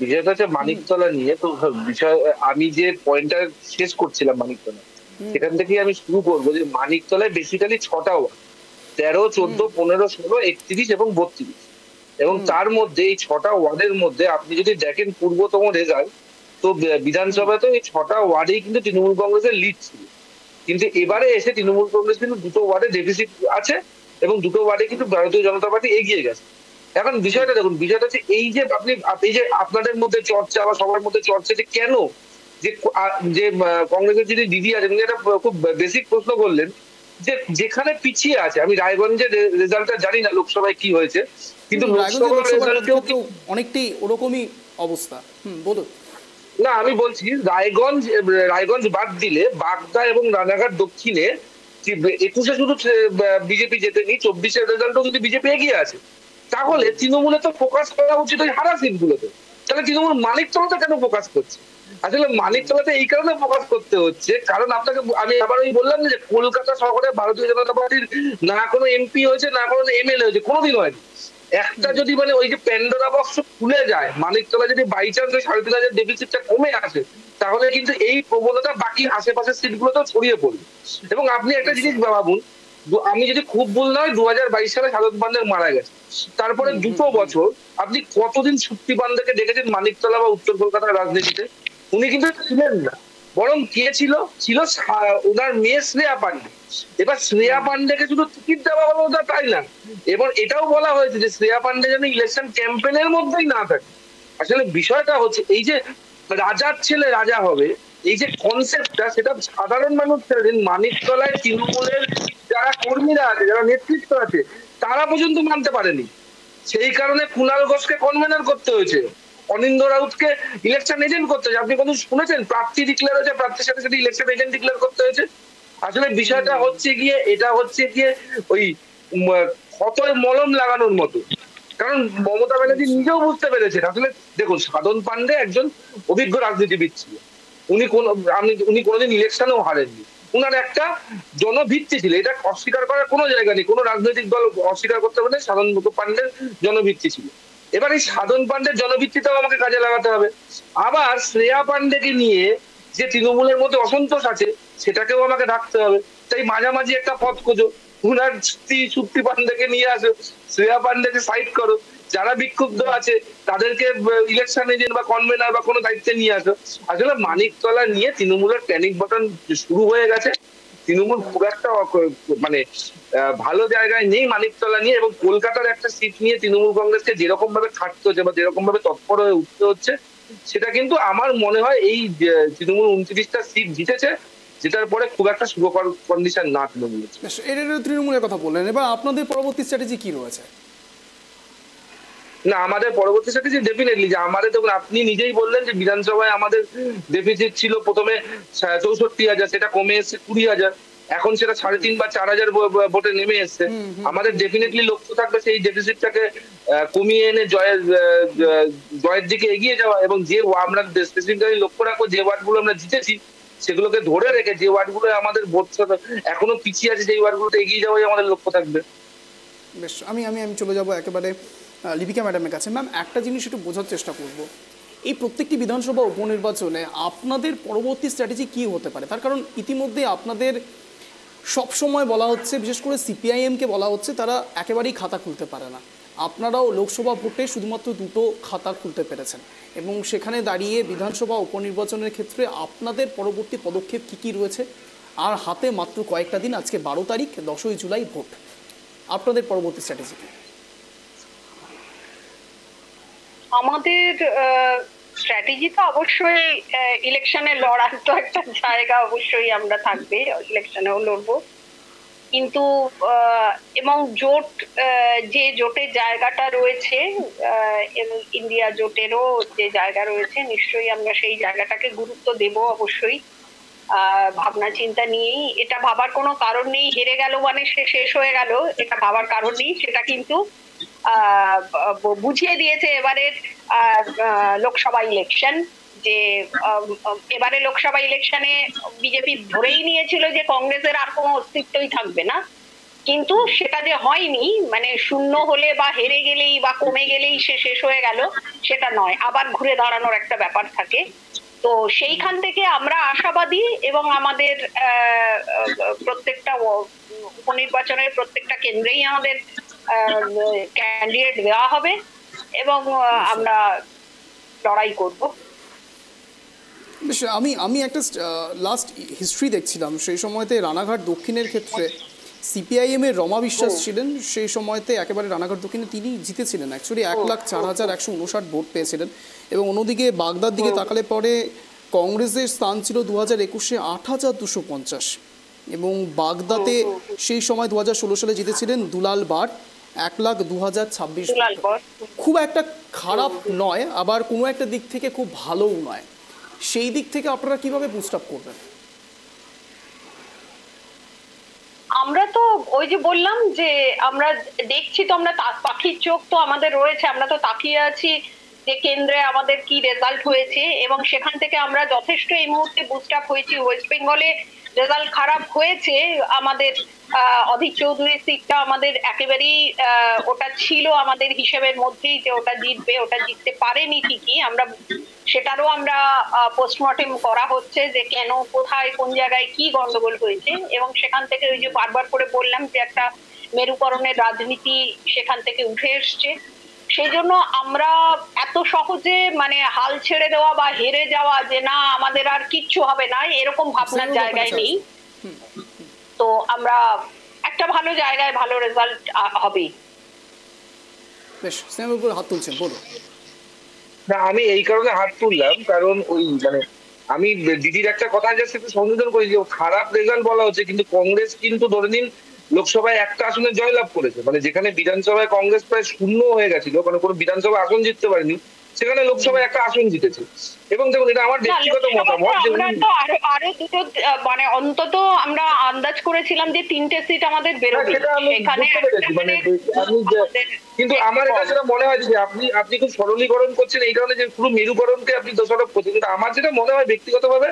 বিষয়টা হচ্ছে মানিকতলা নিয়ে। তো বিষয় আমি যে পয়েন্টটা শেষ করছিলাম মানিকতলা, সেখান থেকে আমি শুরু করবো যে মানিকতলায় বেসিক্যালি 6টা ওয়ার্ড, 13, 14, 15, 16, 31 এবং 32। এবং তার মধ্যে এই 6টা ওয়ার্ডের মধ্যে আপনি যদি দেখেন পূর্বতম রেজাল্ট, তো বিধানসভাতে এই 6টা ওয়ার্ডেই কিন্তু তৃণমূল কংগ্রেসের লিড ছিল। কিন্তু এবারে এসে তৃণমূল কংগ্রেস কিন্তু 2টো ওয়ার্ডে ডেফিসিট আছে এবং 2টো ওয়ার্ডে কিন্তু ভারতীয় জনতা পার্টি এগিয়ে গেছে। এখন বিষয়টা দেখুন, বিষয়টা হচ্ছে এই যে এই যে আপনাদের মধ্যে চর্চা বা সবার মধ্যে চর্চা যে কেন যে কংগ্রেসের যদি দিদি আছে, এটা খুব বেসিক প্রশ্ন করলেন যে যেখানে পিছিয়ে আছে। আমি রায়গঞ্জের রেজাল্টটা জানি না লোকসভায় কি হয়েছে, কিন্তু লোকসভার রেজাল্টেও অনেকটাই ওরকমই অবস্থা। বলুন। না, আমি বলছি রায়গঞ্জ বাদ দিলে বাগদা এবং রানাঘাট দক্ষিণে 21-এ শুধু বিজেপি জেতেনি, 24-এর রেজাল্টও যদি বিজেপি এগিয়ে আছে, তাহলে তৃণমূলে তো ফোকাস করা উচিত ওই হারা সিটগুলোতে। তাহলে তৃণমূল মানিকতলাতে কেন ফোকাস করছে? আসলে মানিকতলাতে এই কারণে ফোকাস করতে হচ্ছে, কারণ আপনাকে আমি আবার ওই বললাম যে কলকাতা শহরে ভারতীয় জনতা পার্টির না কোনো এমপি হয়েছে, না কোনো এমএলএ হয়েছে, কোনোদিন হয়নি। একটা যদি মানে ওই যে প্যান্ডোরা বক্স খুলে যায়, মানিকতলা যদি বাই চান্স 3,500 ডেফিসিটটা কমে আসে, তাহলে কিন্তু এই প্রবণতা বাকি আশেপাশের সিটগুলোতেও ছড়িয়ে পড়বে। এবং আপনি একটা জিনিস ভাবুন, আমি যদি খুব ভুল নয় 2022 সালে শারদ পান্ডে মারা গেছে, তারপরে 2টো বছর আপনি কতদিন শক্তি পান্ডেকে দেখেছেন মানিকতলা বা উত্তর কলকাতার রাজনীতিতে? উনি কিন্তু ছিলেন না, বরং কে ছিল ওনার মেয়ে শ্রেয়া পান্ডে। এবার শ্রেয়া পান্ডেকে শুধু টিকিট দেওয়া হলো না তাই না, এবার এটাও বলা হয়েছে যে শ্রেয়া পান্ডে যেন ইলেকশন ক্যাম্পেনের মধ্যেই না থাকে। আসলে বিষয়টা হচ্ছে এই যে রাজার ছেলে রাজা হবে, এই যে কনসেপ্টটা, সেটা সাধারণ মানুষ মানিকতলায় তৃণমূলের যারা কর্মীরা আছে, যারা নেতৃত্ব আছে, তারা পর্যন্ত মানতে পারেনি। সেই কারণে কুণাল ঘোষকে কনভেনার করতে হয়েছে, অনিন্দ্য রাউতকে ইলেকশন এজেন্ট করতে হয়েছে। আপনি কত শুনেছেন প্রার্থী ডিক্লেয়ার হয়েছে, প্রার্থীর সাথে সাথে ইলেকশন এজেন্ট ডিক্লেয়ার করতে হয়েছে? আসলে বিষয়টা হচ্ছে গিয়ে এটা হচ্ছে গিয়ে ওই ক্ষতয় মলম লাগানোর মতো। কারণ মমতা ব্যানার্জি নিজেও বুঝতে পেরেছেন, আসলে দেখুন সাধন পান্ডে একজন অভিজ্ঞ রাজনীতিবিদ ছিল, উনি কোনোদিন ইলেকশনেও হারেননি, উনার একটা জনভিত্তি ছিল, এটা অস্বীকার করার কোনো জায়গা নেই, কোনো রাজনৈতিক দল অস্বীকার করতে পারে। সাধন পান্ডের জনভিত্তি ছিল। এবার এই সাধন পান্ডের জনভিত্তিটাও আমাকে কাজে লাগাতে হবে। আবার শ্রেয়া পান্ডেকে নিয়ে যে তৃণমূলের মধ্যে অসন্তোষ আছে, সেটাকেও আমাকে রাখতে হবে। তাই মাঝামাঝি একটা পথ খোঁজো, উনার চুক্তি পান্ডেকে নিয়ে আসো, শ্রেয়া পান্ডেকে সাইড করো, যারা বিক্ষুব্ধ আছে তাদেরকে ইলেকশন এজেন্ট বা কনভেনার বা কোনো দায়িত্বে নিয়ে আসো। আসলে মানিকতলা নিয়ে তৃণমূলের প্যানিক বাটন শুরু হয়ে গেছে। তৃণমূল খুব একটা মানে ভালো জায়গায় নেই মানিকতলা নিয়ে, এবং কলকাতার একটা সিট নিয়ে তৃণমূল কংগ্রেসকে যেরকম ভাবে খাটতে হচ্ছে বা যেরকম ভাবে তৎপর হয়ে উঠতে হচ্ছে, সেটা কিন্তু আমার মনে হয় এই তৃণমূল 29টা সিট জিতেছে, যেটার পরে খুব একটা শুভ কন্ডিশন না তৃণমূলের। তৃণমূলের কথা বললেন, এবার আপনাদের পরবর্তী স্ট্র্যাটেজি কি রয়েছে? না, আমাদের পরবর্তী স্ট্র্যাটেজি ডেফিনেটলি যে আমাদের, দেখুন আপনি নিজেই বললেন যে বিধানসভায় আমাদের ডেফিসিট ছিল প্রথমে 64,000, সেটা কমে এসছে 20,000, এখন সেটা 3,500 বা 4,000 ভোটে নেমে এসছে। আমাদের ডেফিনেটলি লক্ষ্য থাকবে সেই ডেফিসিটটাকে কমিয়ে এনে জয়ের দিকে এগিয়ে যাওয়া, এবং যে আমরা স্পেসিফিক্যালি লক্ষ্য রাখবো যে ওয়ার্ডগুলো আমরা জিতেছি সেগুলোকে ধরে রেখে যে ওয়ার্ডগুলো আমাদের ভোট এখনো পিছিয়ে আছে সেই ওয়ার্ডগুলোতে এগিয়ে যাওয়াই আমাদের লক্ষ্য থাকবে। বেশ, আমি চলে যাব একেবারে লিপিকা ম্যাডামের কাছে। ম্যাম, একটা জিনিস একটু বোঝার চেষ্টা করব, এই প্রত্যেকটি বিধানসভা উপনির্বাচনে আপনাদের পরবর্তী স্ট্র্যাটেজি কি হতে পারে? তার কারণ ইতিমধ্যে আপনাদের সব সময় বলা হচ্ছে, বিশেষ করে সিপিআইএমকে বলা হচ্ছে তারা একেবারেই খাতা খুলতে পারে না। আপনারাও লোকসভা ভোটে শুধুমাত্র 2টো খাতা খুলতে পেরেছেন, এবং সেখানে দাঁড়িয়ে বিধানসভা উপনির্বাচনের ক্ষেত্রে আপনাদের পরবর্তী পদক্ষেপ কী কী রয়েছে? আর হাতে মাত্র কয়েকটা দিন, আজকে 12 তারিখ, 10ই জুলাই ভোট, আপনাদের পরবর্তী স্ট্র্যাটেজি কি? আমাদের স্ট্র্যাটেজি তো অবশ্যই ইলেকশনে লড়ার তো একটা জায়গা অবশ্যই আমরা থাকবে, ইলেকশনেও লড়বো, কিন্তু এবং জোট, যে জোটের জায়গাটা রয়েছে এবং ইন্ডিয়া জোটেরও যে জায়গা রয়েছে, নিশ্চয়ই আমরা সেই জায়গাটাকে গুরুত্ব দেব অবশ্যই। ভাবনা চিন্তা নিয়েই, এটা ভাবার কোনো কারণ নেই হেরে গেল মানে সে শেষ হয়ে গেল, এটা ভাবার কারণ নেই। সেটা কিন্তু বুঝিয়ে দিয়েছে এবারের লোকসভা ইলেকশন, যে এবারে লোকসভা ইলেকশনে বিজেপি ধরেই নিয়েছিল যে কংগ্রেসের আর কোনো অস্তিত্বই থাকবে না। কিন্তু সেটা যে হয়নি, মানে শূন্য হলে বা হেরে গেলেই বা কমে গেলেই সে শেষ হয়ে গেল, সেটা নয়, আবার ঘুরে দাঁড়ানোর একটা ব্যাপার থাকে। তো সেইখান থেকে আমরা আশাবাদী, এবং আমাদের প্রত্যেকটা উপনির্বাচনের প্রত্যেকটা কেন্দ্রেই আমাদের ক্যান্ডিডেট দেওয়া হবে, এবং আমরা লড়াই করব। বেশ, আমি একটা লাস্ট হিস্ট্রি দেখছিলাম, সেই সময়তে রানাঘাট দক্ষিণের ক্ষেত্রে সিপিআইএম এর রমা বিশ্বাস ছিলেন, সেই সময়তে একেবারে রানাঘাট দক্ষিণে তিনি জিতেছিলেন, অ্যাকচুয়ালি 1,04,159 ভোট পেয়েছিলেন। এবং অন্যদিকে বাগদার দিকে তাকালে পরে কংগ্রেসের স্থান ছিল 2021-এ 8,250, এবং বাগদাতে সেই সময় 2016 সালে জিতেছিলেন দুলাল বার 1,02,026। খুব একটা খারাপ নয়, আবার কোনো একটা দিক থেকে খুব ভালোও নয়। সেই দিক থেকে আপনারা কিভাবে বুস্ট আপ করবেন? আমরা তো ওই যে বললাম যে আমরা দেখছি, তো আমরা পাখির চোখ তো আমাদের রয়েছে, আমরা তো তাকিয়ে আছি যে কেন্দ্রে আমাদের কি রেজাল্ট হয়েছে, এবং সেখান থেকে আমরা যথেষ্ট এই মুহূর্তে বুস্ট আপ হয়েছি। ওয়েস্ট বেঙ্গলে রেজাল্ট খারাপ হয়েছে আমাদের, অধীর চৌধুরীর সিটটা আমাদের একেবারেই ওটা ছিল আমাদের হিসেবের মধ্যেই যে ওটা জিতবে, ওটা জিততে পারেনি ঠিকই, আমরা সেটারও আমরা পোস্টমর্টেম করা হচ্ছে যে কেন, কোথায়, কোন জায়গায় কি গন্ডগোল হয়েছে, এবং সেখান থেকে ওই যে বারবার করে বললাম যে একটা মেরুকরণের রাজনীতি সেখান থেকে উঠে এসছে। সেই জন্য আমরা এত সহজে মানে হাল ছেড়ে দেওয়া বা হেরে যাওয়া যে না আমাদের আর কিচ্ছু হবে না, এরকম ভাবনার জায়গায় নেই। তো আমরা একটা ভালো জায়গায় ভালো রেজাল্ট হবে। বেশ, স্নেহবাবু হাত তুলছেন, বলুন। না, আমি এই কারণে হাত তুললাম, কারণ ওই মানে আমি দিদির একটা কথা জাস্ট একটু সংযোজন করি যে খারাপ রেজাল্ট বলা হচ্ছে, কিন্তু কংগ্রেস কিন্তু ধরে নিন লোকসভায় একটা আসনে জয়লাভ করেছে, মানে যেখানে বিধানসভায় কংগ্রেস প্রায় শূন্য হয়ে গেছিল, মানে কোনো বিধানসভা আসন জিততে পারেনি, সেখানে লোকসভায় একটা আসন জিতেছে। এবং দেখুন, এটা আমার ব্যক্তিগত মতামত, আরো দুটো মানে অন্তত আমরা আন্দাজ করেছিলাম যে 3টে সিট আমাদের বেরোবে, কিন্তু আমার এটা যেটা মনে হয় যে আপনি খুব সরলীকরণ করছেন এই কারণে যে পুরো মেরুকরণকে আপনি দোষারোপ করছেন, কিন্তু আমার যেটা মনে হয় ব্যক্তিগতভাবে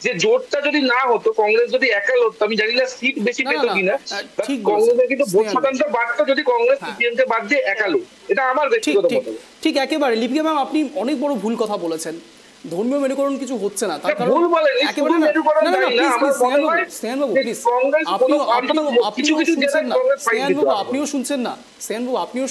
যে জোটটা যদি না হতো, কংগ্রেস যদি একা লড়তো, আমি জানি না সিট বেশি পেতো কিনা, কংগ্রেসের কিন্তু ভোট শতাংশ বাড়তো যদি কংগ্রেস সিপিএম কে বাদ দিয়ে একা লড়তো, এটা আমার ব্যক্তিগত মতামত। ঠিক একেবারে লিপিকা ম্যাম, আপনি অনেক বড় ভুল কথা বলেছেন। ধর্মীয় মেরুকরণ কিছু হচ্ছে না, তার কারণ একেবারে আপনিও শুনছেন না, স্নেহানবাবু আপনিও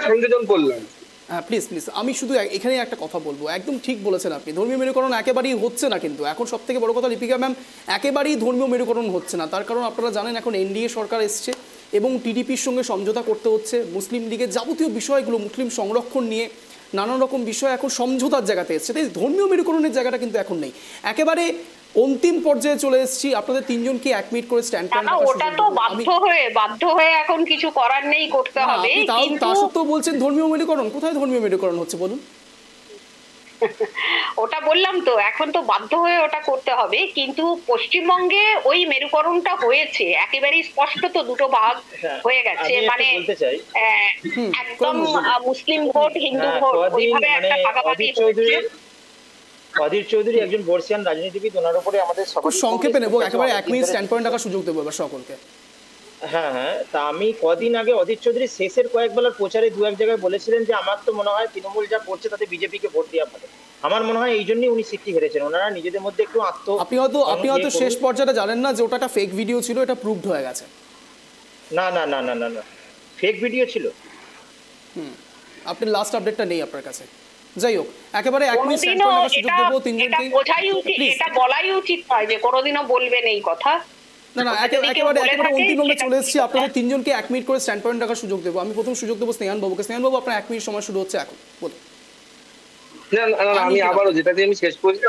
সংযোজন করলাম। হ্যাঁ প্লিজ, আমি শুধু এখানে একটা কথা বলবো, একদম ঠিক বলেছেন আপনি, ধর্মীয় মেরুকরণ একেবারেই হচ্ছে না। কিন্তু এখন সব থেকে বড় কথা লিপিকা ম্যাম, একেবারেই ধর্মীয় মেরুকরণ হচ্ছে না। তার কারণ আপনারা জানেন এখন এনডিএ সরকার এসছে এবং টিডিপির সঙ্গে সমঝোতা করতে হচ্ছে, মুসলিম লীগের যাবতীয় বিষয়গুলো, মুসলিম সংরক্ষণ নিয়ে নানান রকম বিষয় এখন সমঝোতার জায়গাতে এসছে। তাই ধর্মীয় মেরুকরণের জায়গাটা কিন্তু এখন নেই, একেবারে অন্তিম পর্যায়ে চলে এসেছি। আপনাদের তিনজনকে এক মিনিট করে স্ট্যান্ড পয়েন্ট, ওটা তো বাধ্য হয়ে এখন কিছু করার নেই, করতে হবে। তা সত্ত্বেও বলছেন ধর্মীয় মেরুকরণ, কোথায় ধর্মীয় মেরুকরণ হচ্ছে বলুন? ওটা বললাম তো, এখন তো বাধ্য হয়ে ওটা করতে হবে, কিন্তু পশ্চিমবঙ্গে ওই মেরুকরণটা হয়েছে একেবারেই স্পষ্ট, তো দুটো ভাগ হয়ে গেছে, মানে একদম মুসলিম ভোট, হিন্দু ভোট, ওইভাবে একটা ভাগাভাগি হয়েছে। অধীর চৌধুরী একজন বর্ষিয়ান রাজনীতিবিদ, ওনার উপরে আমাদের সংক্ষেপে নেব, একেবারে এক মিনিট স্ট্যান্ড পয়েন্ট রাখার সুযোগ দেবো এবার সকলকে। হ্যাঁ, তা আমি কদিন আগে অধীর চৌধুরী শেষের কয়েক বেলার প্রচারে দু এক জায়গায় বলেছিলেন যে আমার তো মনে হয় তৃণমূল যা করছে তাতে বিজেপিকে ভোট দেওয়া ভালো। আমার মনে হয় এই জন্যই উনি সিটটি হেরেছেন, ওনারা নিজেদের মধ্যে একটু আপনি হয়তো শেষ পর্যায়ে জানেন না যে ওটা একটা ফেক ভিডিও ছিল, এটা প্রুভড হয়ে গেছে। না, ফেক ভিডিও ছিল। আপনি লাস্ট আপডেটটা নেই আপনার কাছে। যাই হোক, একেবারে এক মিনিট স্ট্যান্ড পয়েন্ট রাখার সুযোগ দেবো তিনজনকে। এটা বলাই উচিত নয় যে কোনোদিনও বলবেন এই কথা। না, একেবারে অন্তিম নম্বরে চলে এসেছি। আপনাদের তিনজনকে এক মিনিট করে স্ট্যান্ড পয়েন্ট রাখার সুযোগ দেবো। আমি প্রথম সুযোগ দেবো স্নেহানবাবুকে। স্নেহানবাবু, আপনার এক মিনিট সময় শুরু হচ্ছে এখন, বলুন। আমি আবারও যেটা দিয়ে আমি শেষ করছি,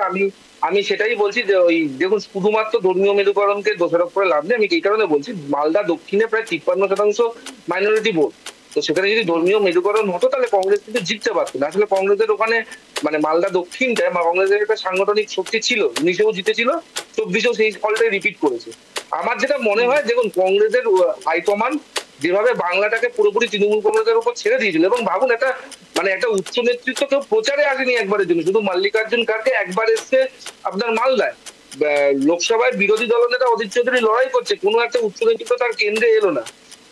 আমি সেটাই বলছি যে ওই দেখুন, শুধুমাত্র ধর্মীয় মেরুকরণকে দোষারোপ করে লাভ নেই। আমি এই কারণে বলছি, মালদা দক্ষিণে প্রায় 53% মাইনরিটি ভোট, তো সেখানে যদি ধর্মীয় মেরুকরণ হতো তাহলে কংগ্রেস কিন্তু জিততে পারতো না। আসলে কংগ্রেসের ওখানে মানে মালদা দক্ষিণটায় কংগ্রেসের একটা সাংগঠনিক শক্তি ছিল, 19-এও জিতেছিল, 24-এও সেই ফলটাই রিপিট করেছে। আমার যেটা মনে হয়, দেখুন কংগ্রেসের হাইকমান্ড যেভাবে বাংলাটাকে পুরোপুরি তৃণমূল কংগ্রেসের উপর ছেড়ে দিয়েছিল, এবং ভাবুন একটা মানে একটা উচ্চ নেতৃত্ব কেউ প্রচারে আসেনি একবারের জন্য, শুধু মল্লিকার্জুন খাড়গে একবার এসছে আপনার মালদায়, লোকসভায় বিরোধী দলনেতা অধীর চৌধুরী লড়াই করছে, কোনো একটা উচ্চ নেতৃত্ব তার কেন্দ্রে এলো না।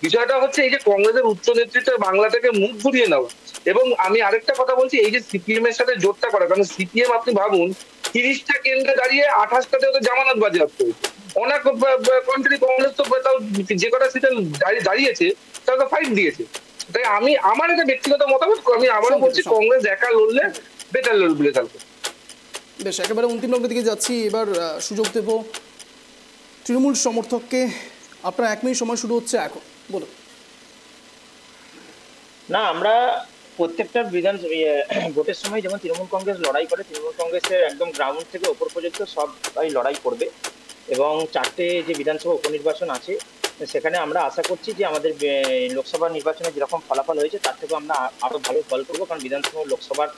বিষয়টা হচ্ছে এই যে কংগ্রেসের উচ্চ নেতৃত্বের বাংলা থেকে মুখ ঘুরিয়ে নেওয়া। এবং আমি আরেকটা কথা বলছি, এই যে সিপিএম এর সাথে জোটটা করা, কারণ সিপিএম আপনি ভাবুন 30টা কেন্দ্রে দাঁড়িয়ে 28টাতে ওদের জামানত বাজেয়াপ্ত হয়েছে। অনেক কন্ট্রি কংগ্রেস তো যে কটা সিটে দাঁড়িয়েছে তারা তো ফাইট দিয়েছে। তাই আমার একটা ব্যক্তিগত মতামত, আমি আবারও বলছি কংগ্রেস একা লড়লে বেটার লড়বে কালকে। বেশ, একেবারে অন্তিম লগ্নের দিকে যাচ্ছি। এবার সুযোগ দেব তৃণমূল সমর্থককে। আপনার 1 মিনিট সময় শুরু হচ্ছে এখন, বলুন। না, আমরা প্রত্যেকটা ভোটের সময় যেমন তৃণমূল কংগ্রেস লড়াই করে, তৃণমূল কংগ্রেসের একদম গ্রাউন্ড থেকে ওপর পর্যন্ত সবাই লড়াই করবে। এবং 4টে যে বিধানসভা উপনির্বাচন আছে সেখানে আমরা আশা করছি যে আমাদের লোকসভা নির্বাচনে যেরকম ফলাফল হয়েছে তার থেকেও আমরা আরো ভালো ফল করবো, কারণ বিধানসভা লোকসভার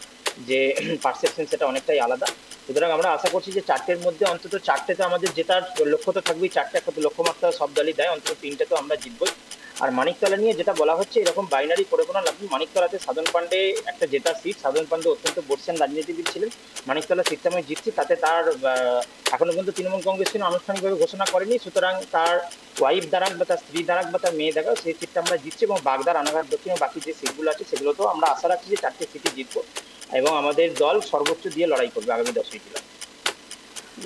যে পারসেপশন সেটা অনেকটাই আলাদা। সুতরাং আমরা আশা করছি যে 4টের মধ্যে অন্তত 4টেতে আমাদের জেতার লক্ষ্য তো থাকবেই। 4টে একটা লক্ষ্যমাত্রা সব দলই দেয়, অন্তত 3টে তো আমরা জিতবই। আর মানিকতলা নিয়ে যেটা বলা হচ্ছে, এরকম বাইনারি করে কোনো লাভ নেই। মানিকতলাতে সাধন পান্ডে একটা জেতার সিট, সাধন পান্ডে অত্যন্ত বর্ষেন রাজনীতিবিদ ছিলেন। মানিকতলা সিটটা আমি জিতছি, তাতে তার এখনো পর্যন্ত তৃণমূল কংগ্রেস কিন্তু আনুষ্ঠানিকভাবে ঘোষণা করেনি। সুতরাং তার ওয়াইফ দাঁড়াক বা তার স্ত্রী দাঁড়াক বা তার মেয়ে দাঁড়াক, সেই সিটটা আমরা জিতছি। এবং বাগদা, রানাঘাট দক্ষিণে বাকি যে সিটগুলো আছে সেগুলোতেও আমরা আশা রাখছি যে 4টে সিটই জিতবো এবং আমাদের দল সর্বোচ্চ দিয়ে লড়াই করবে আগামী 10ই জুলাই।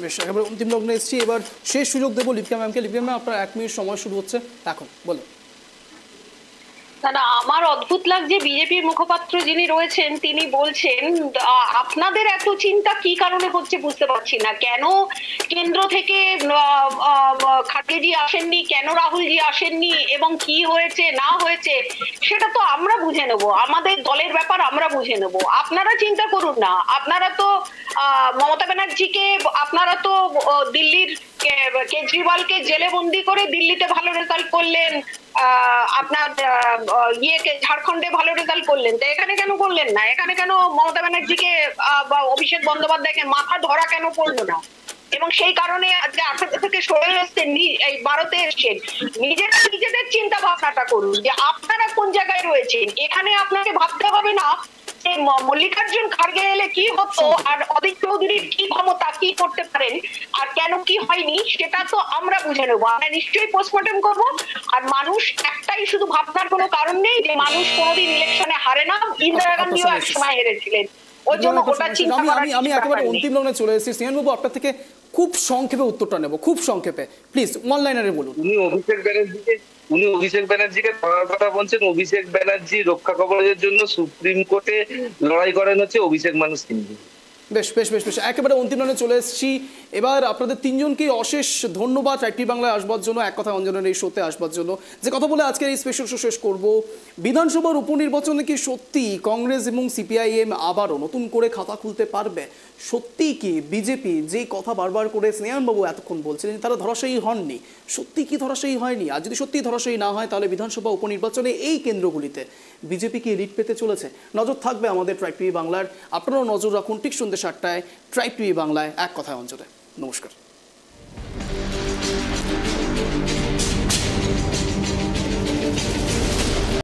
বেশ, একেবারে অন্তিম লগ্নে এসেছি। এবার শেষ সুযোগ দেবো লিপিকা ম্যামকে। লিপিকা ম্যাম, আপনার 1 মিনিট সময় শুরু হচ্ছে এখন, বলুন। না, আমার অদ্ভুত লাগছে বিজেপির মুখপাত্র যিনি রয়েছেন তিনি বলছেন আপনাদের এত চিন্তা কি কারণে হচ্ছে বুঝতে পারছি না। কেন কেন্দ্র থেকে খাটগেজি আসেননি, কেন রাহুলজি আসেননি এবং কি হয়েছে না হয়েছে সেটা তো আমরা বুঝে নেব, আমাদের দলের ব্যাপার আমরা বুঝে নেব। আপনারা চিন্তা করুন না। আপনারা তো মমতা ব্যানার্জিকে, আপনারা তো দিল্লির কেজরিওয়ালকে জেলে বন্দি করে দিল্লিতে ভালো রেজাল্ট করলেন, আপনার ঝাড়খণ্ডে ভালো রেজাল্ট করলেন, তো এখানে কেন করলেন না? এখানে কেন মমতা ব্যানার্জিকে বা অভিষেক বন্দ্যোপাধ্যায়কে মাথা ধরা কেন পড়লো না? এবং সেই কারণে আজকে 18 থেকে সরে এসছেন, এই 12তে এসছেন। নিজেদের চিন্তা ভাবনাটা করুন যে আপনারা কোন জায়গায় রয়েছেন। এখানে আপনাকে ভাবতে হবে না মল্লিকার্জুন খাড়গে এলে কি হতো আর অধীর চৌধুরীর কি ক্ষমতা, কি করতে পারেন আর কেন কি হয়নি, সেটা তো আমরা বুঝে নেবো। আমরা নিশ্চয়ই পোস্টমর্টম করবো। আর মানুষ একটাই শুধু ভাবনার কোনো কারণ নেই যে মানুষ কোনোদিন ইলেকশনে হারে না, ইন্দিরা গান্ধীও একসময় হেরেছিলেন। ওই জন্য ওটা চিন্তা করার আমি একেবারে অন্তিম লগ্নে চলে এসেছি। সিয়ানবাবু, আপনার থেকে খুব সংক্ষেপে উত্তরটা নেব, খুব সংক্ষেপে প্লিজ, ওয়ান লাইনারে বলুন। উনি অভিষেক ব্যানার্জিকে ধরার কথা বলছেন। অভিষেক ব্যানার্জি রক্ষা কবচের জন্য সুপ্রিম কোর্টে লড়াই করেন হচ্ছে অভিষেক মানুষ কিন্তু। বেশ বেশ বেশ বেশ, একেবারে অন্তিম লাইনে চলে এসেছি। এবার আপনাদের 3জনকেই অশেষ ধন্যবাদ টাইপটি বাংলায় আসবার জন্য, এক কথা অঞ্জনের এই শোতে আসবার জন্য। যে কথা বলে আজকের এই স্পেশাল শো শেষ করব, বিধানসভার উপনির্বাচনে কি সত্যি কংগ্রেস এবং সিপিআইএম আবারও নতুন করে খাতা খুলতে পারবে? সত্যি কি বিজেপি যে কথা বারবার করে স্নেহানবাবু এতক্ষণ বলছিলেন তারা ধরাশায়ী হননি, সত্যি কি ধরাশায়ী হয়নি? আর যদি সত্যি ধরাশায়ী না হয় তাহলে বিধানসভা উপনির্বাচনে এই কেন্দ্রগুলিতে বিজেপি কি লিড পেতে চলেছে? নজর থাকবে আমাদের ট্রাইব টিভি বাংলার। আপনারাও নজর রাখুন ঠিক সন্ধ্যে 7টায় ট্রাইব টিভি বাংলায়, এক কথায় অঞ্চলে। নমস্কার।